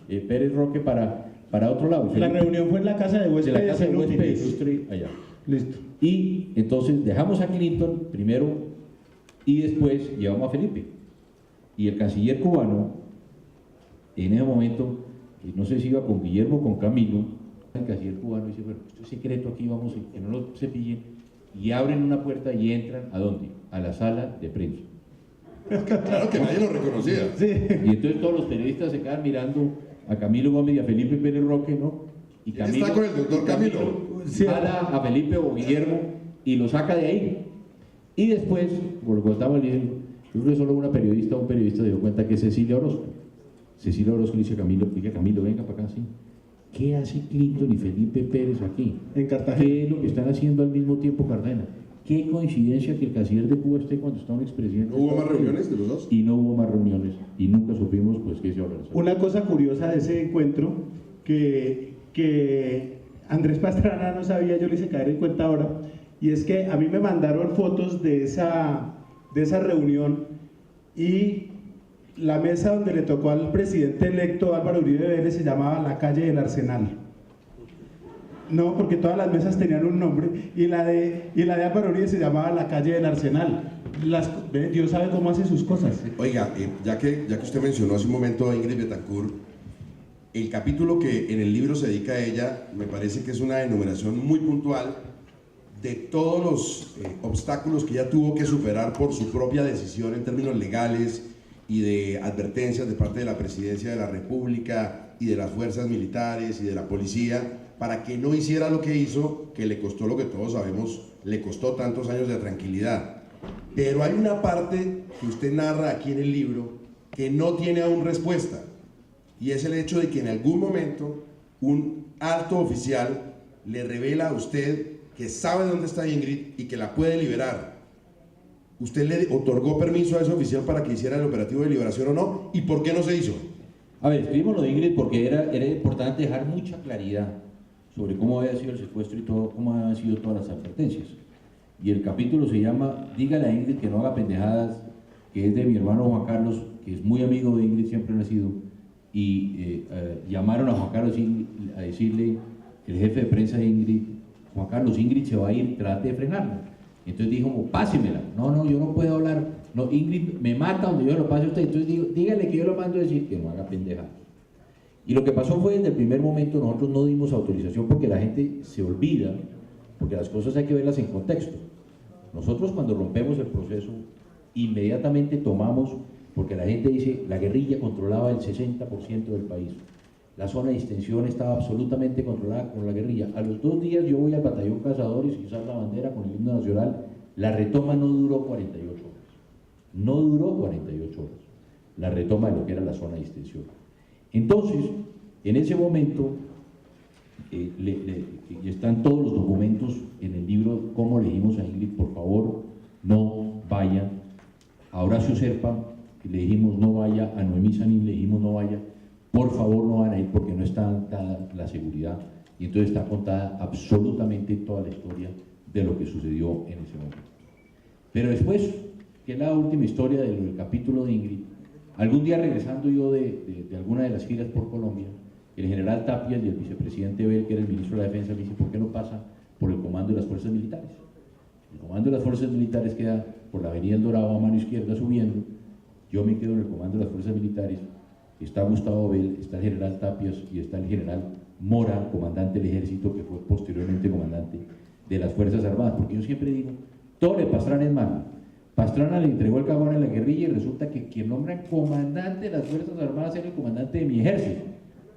[SPEAKER 1] Pérez Roque para otro lado.
[SPEAKER 2] La reunión fue en la casa de huéspedes.
[SPEAKER 1] De la casa de huéspedes ilustre allá.
[SPEAKER 2] Listo.
[SPEAKER 1] Y entonces dejamos a Clinton primero y después llevamos a Felipe. Y el canciller cubano, en ese momento, no sé si iba con Guillermo o con Camilo, el canciller cubano dice, bueno, esto es secreto, aquí vamos, que no lo cepillen, y abren una puerta y entran, ¿a dónde? A la sala de prensa.
[SPEAKER 4] Claro que nadie lo reconocía.
[SPEAKER 2] Sí.
[SPEAKER 1] Y entonces todos los periodistas se quedan mirando a Camilo Gómez y a Felipe Pérez Roque, ¿no? Y
[SPEAKER 4] ¿Quién está con el doctor Camilo?
[SPEAKER 1] Jala a Felipe o Guillermo y lo saca de ahí. Y después, por lo que estaba diciendo, yo creo que solo un periodista se dio cuenta que es Cecilia Orozco. Cecilia Orozco le dice a Camilo, venga para acá, sí. ¿Qué hace Clinton y Felipe Pérez aquí?
[SPEAKER 2] En Cartagena.
[SPEAKER 1] ¿Qué es lo que están haciendo al mismo tiempo Cartagena? Qué coincidencia que el canciller de Cuba esté cuando está un expresidente.
[SPEAKER 4] ¿No hubo más reuniones de los dos?
[SPEAKER 1] Y no hubo más reuniones y nunca supimos pues qué se habló.
[SPEAKER 2] Una cosa curiosa de ese encuentro que Andrés Pastrana no sabía, yo le hice caer en cuenta ahora, y es que a mí me mandaron fotos de esa reunión y la mesa donde le tocó al presidente electo Álvaro Uribe Vélez se llamaba la calle del Arsenal. No, porque todas las mesas tenían un nombre y la de Álvaro Uribe se llamaba la calle del Arsenal. Dios sabe cómo hace sus cosas.
[SPEAKER 4] Oiga, ya que usted mencionó hace un momento a Ingrid Betancourt, el capítulo que en el libro se dedica a ella me parece que es una enumeración muy puntual de todos los obstáculos que ella tuvo que superar por su propia decisión en términos legales y de advertencias de parte de la Presidencia de la República y de las fuerzas militares y de la policía para que no hiciera lo que hizo, que le costó lo que todos sabemos, le costó tantos años de tranquilidad. Pero hay una parte que usted narra aquí en el libro que no tiene aún respuesta, y es el hecho de que en algún momento un alto oficial le revela a usted que sabe dónde está Ingrid y que la puede liberar. ¿Usted le otorgó permiso a ese oficial para que hiciera el operativo de liberación o no? ¿Y por qué no se hizo?
[SPEAKER 1] A ver, escribimos lo de Ingrid porque era importante dejar mucha claridad sobre cómo había sido el secuestro y todo, cómo habían sido todas las advertencias. Y el capítulo se llama Dígale a Ingrid que no haga pendejadas, que es de mi hermano Juan Carlos, que es muy amigo de Ingrid, siempre ha sido, y llamaron a Juan Carlos a decirle, el jefe de prensa de Ingrid, Juan Carlos, Ingrid se va a ir, trate de frenarla. Entonces dijo, pásemela. No, yo no puedo hablar. No, Ingrid me mata donde yo lo pase a usted. Entonces digo, dígale que yo lo mando a decir que no haga pendejadas. Y lo que pasó fue, desde el primer momento, nosotros no dimos autorización porque la gente se olvida, porque las cosas hay que verlas en contexto. Nosotros cuando rompemos el proceso, inmediatamente tomamos, porque la gente dice, la guerrilla controlaba el 60% del país. La zona de distensión estaba absolutamente controlada con la guerrilla. A los 2 días yo voy al batallón Cazadores y usar la bandera con el himno nacional. La retoma no duró 48 horas. No duró 48 horas. La retoma de lo que era la zona de distensión. Entonces, en ese momento, y están todos los documentos en el libro, cómo le dijimos a Ingrid, por favor, no vayan. A Horacio Serpa le dijimos no vaya, a Noemí Sanín le dijimos no vaya. Por favor no van a ir porque no está dada la seguridad, y entonces está contada absolutamente toda la historia de lo que sucedió en ese momento. Pero después, que es la última historia del capítulo de Ingrid, algún día regresando yo de alguna de las giras por Colombia, el general Tapias y el vicepresidente Bel, que era el ministro de la Defensa, me dice, ¿por qué no pasa por el comando de las fuerzas militares? El comando de las fuerzas militares queda por la avenida El Dorado a mano izquierda subiendo, yo me quedo en el comando de las fuerzas militares. Está Gustavo Bel, está el general Tapias y está el general Mora, comandante del ejército, que fue posteriormente comandante de las Fuerzas Armadas, porque yo siempre digo, todo le Pastrana es malo. Pastrana le entregó el cagón a la guerrilla y resulta que quien nombra comandante de las Fuerzas Armadas era el comandante de mi ejército,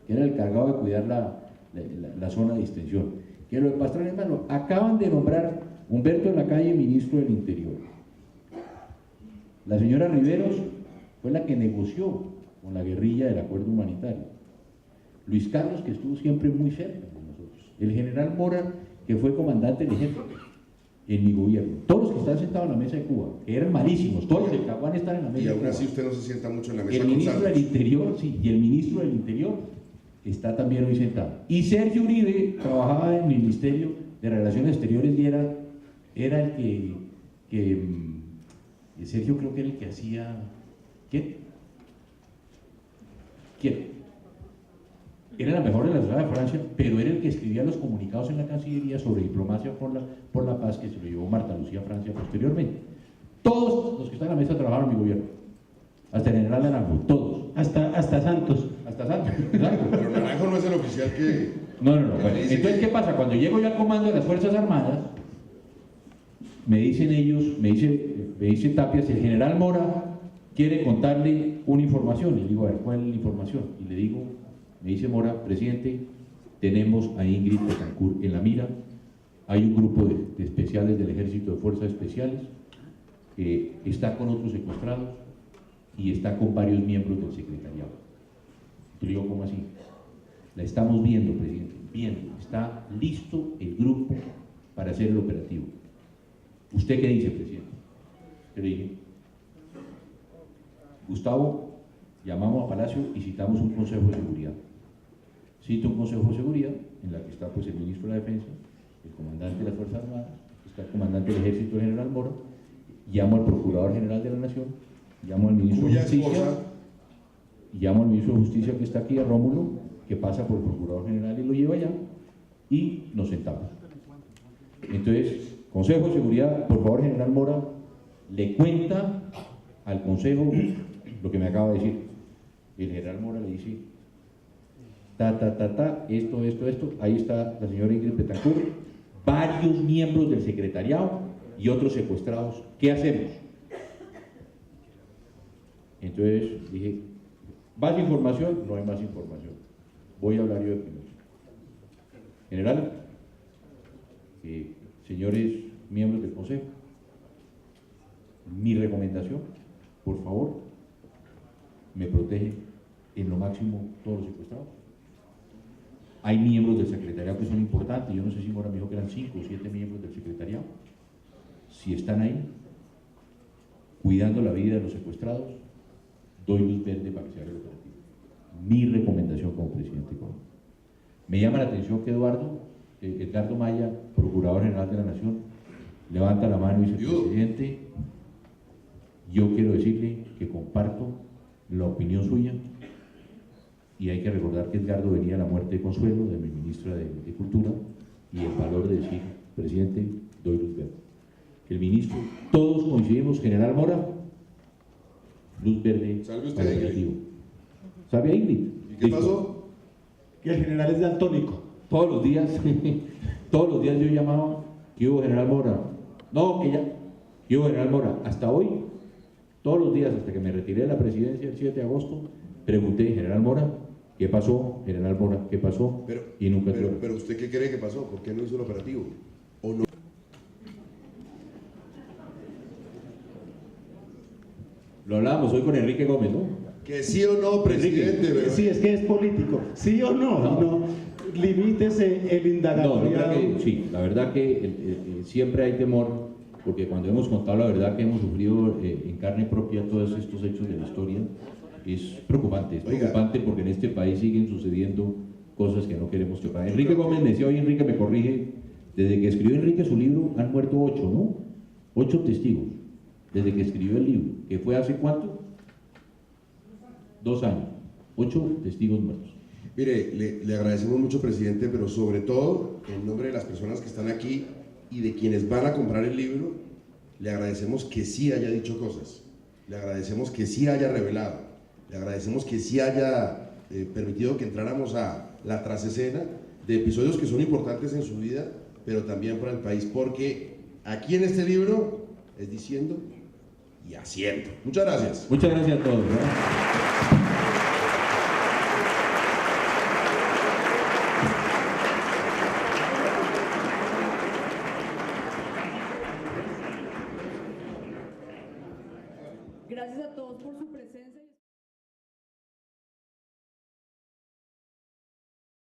[SPEAKER 1] que era el cargado de cuidar la zona de distensión. Que lo de Pastrana es malo. Acaban de nombrar Humberto Lacalle, ministro del Interior. La señora Riveros fue la que negoció con la guerrilla del acuerdo humanitario. Luis Carlos, que estuvo siempre muy cerca de nosotros. El general Mora, que fue comandante del ejército. en mi gobierno. Todos los que están sentados en la mesa de Cuba, que eran malísimos, todos los del Caguán están en la mesa
[SPEAKER 4] Y
[SPEAKER 1] de
[SPEAKER 4] aún
[SPEAKER 1] Cuba.
[SPEAKER 4] así usted no se sienta mucho en la mesa
[SPEAKER 1] El
[SPEAKER 4] con
[SPEAKER 1] ministro del
[SPEAKER 4] Santos.
[SPEAKER 1] Interior, sí, y el ministro del Interior está también hoy sentado. Y Sergio Uribe trabajaba en el Ministerio de Relaciones Exteriores y era el que Sergio creo que era el que hacía... ¿Quién? Era la mejor de la ciudad de Francia, pero era el que escribía los comunicados en la Cancillería sobre diplomacia por la paz, que se lo llevó Marta Lucía a Francia posteriormente. Todos los que están en la mesa trabajaron en mi gobierno, hasta el general Naranjo, todos.
[SPEAKER 2] Hasta Santos.
[SPEAKER 1] Hasta Santos, exacto.
[SPEAKER 4] Pero Naranjo no es el oficial que...
[SPEAKER 1] No.
[SPEAKER 4] que
[SPEAKER 1] Bueno,
[SPEAKER 4] le dice
[SPEAKER 1] entonces,
[SPEAKER 4] que-
[SPEAKER 1] ¿qué pasa? Cuando llego yo al comando de las Fuerzas Armadas, me dicen ellos, me dice Tapias, el general Mora quiere contarle una información. Y le digo, a ver, ¿cuál es la información? Y le digo, me dice Mora, presidente, tenemos a Ingrid Betancourt en la mira, hay un grupo de especiales del Ejército de Fuerzas Especiales, que está con otros secuestrados y está con varios miembros del secretariado. Yo digo, ¿cómo así? La estamos viendo, presidente, viendo, está listo el grupo para hacer el operativo. ¿Usted qué dice, presidente? Yo le dije, Gustavo, llamamos a Palacio y citamos un Consejo de Seguridad. Cito un Consejo de Seguridad en la que está pues el ministro de la Defensa, el comandante de las Fuerzas Armadas, está el comandante del Ejército, el general Mora, llamo al Procurador General de la Nación, llamo al ministro de
[SPEAKER 4] Cuya
[SPEAKER 1] Justicia,
[SPEAKER 4] esposa...
[SPEAKER 1] y llamo al ministro de Justicia que está aquí, a Rómulo, que pasa por el Procurador General y lo lleva allá, y nos sentamos. Entonces, Consejo de Seguridad, por favor, general Mora, le cuenta al Consejo lo que me acaba de decir. Y el general Mora le dice, esto, ahí está la señora Ingrid Betancourt, varios miembros del secretariado y otros secuestrados, ¿qué hacemos? Entonces dije, ¿más información? No hay más información, voy a hablar yo de primero. General, señores miembros del Consejo, mi recomendación, por favor, me protege en lo máximo todos los secuestrados. Hay miembros del secretariado que son importantes, yo no sé si Mora me dijo que eran 5 o 7 miembros del secretariado. Si están ahí, cuidando la vida de los secuestrados, doy luz verde para que se haga el operativo. Mi recomendación como presidente. Me llama la atención que Edgardo Maya, Procurador General de la Nación, levanta la mano y dice, presidente, yo quiero decirle que comparto la opinión suya y hay que recordar que Edgardo venía a la muerte de Consuelo, de mi ministra de Cultura, y el valor de decir, presidente, doy luz verde. El ministro, todos coincidimos, general Mora, luz verde
[SPEAKER 4] Salve usted,
[SPEAKER 1] para el
[SPEAKER 4] Ingrid.
[SPEAKER 1] operativo. ¿Sabe a Ingrid?
[SPEAKER 4] ¿Y qué
[SPEAKER 1] Listo.
[SPEAKER 4] pasó?
[SPEAKER 2] Que el general es daltónico.
[SPEAKER 1] Todos los días yo llamaba, ¿qué hubo, general Mora? No, ¿qué hubo, general Mora? Hasta hoy, todos los días, hasta que me retiré de la presidencia el 7 de agosto, pregunté, general Mora, ¿qué pasó, general Mora? ¿Qué pasó? Y nunca tuve.
[SPEAKER 4] Pero ¿usted qué cree que pasó? ¿Por qué no hizo el operativo? ¿O no?
[SPEAKER 1] Lo hablábamos hoy con Enrique Gómez, ¿no?
[SPEAKER 4] Que sí o no, presidente.
[SPEAKER 1] Enrique.
[SPEAKER 4] pero-
[SPEAKER 2] Sí, es que es político. ¿Sí o no?
[SPEAKER 1] No.
[SPEAKER 2] No. Limítese el
[SPEAKER 1] No, yo
[SPEAKER 2] indagatoriado.
[SPEAKER 1] creo que sí, la verdad que siempre hay temor, porque cuando hemos contado la verdad que hemos sufrido en carne propia todos estos hechos de la historia, es preocupante
[SPEAKER 4] Oiga.
[SPEAKER 1] porque en este país siguen sucediendo cosas que no queremos que pasen. Enrique Gómez me decía, hoy Enrique me corrige, desde que escribió Enrique su libro han muerto 8, ¿no? 8 testigos, desde que escribió el libro, que fue hace ¿cuánto? 2 años, 8 testigos muertos.
[SPEAKER 4] Mire, le agradecemos mucho, presidente, pero sobre todo, en nombre de las personas que están aquí y de quienes van a comprar el libro, le agradecemos que sí haya dicho cosas, le agradecemos que sí haya revelado, le agradecemos que sí haya permitido que entráramos a la trasescena de episodios que son importantes en su vida, pero también para el país, porque aquí en este libro es diciendo y haciendo. Muchas gracias.
[SPEAKER 1] Muchas gracias a todos. ¿verdad?
[SPEAKER 5] Gracias a todos por su presencia.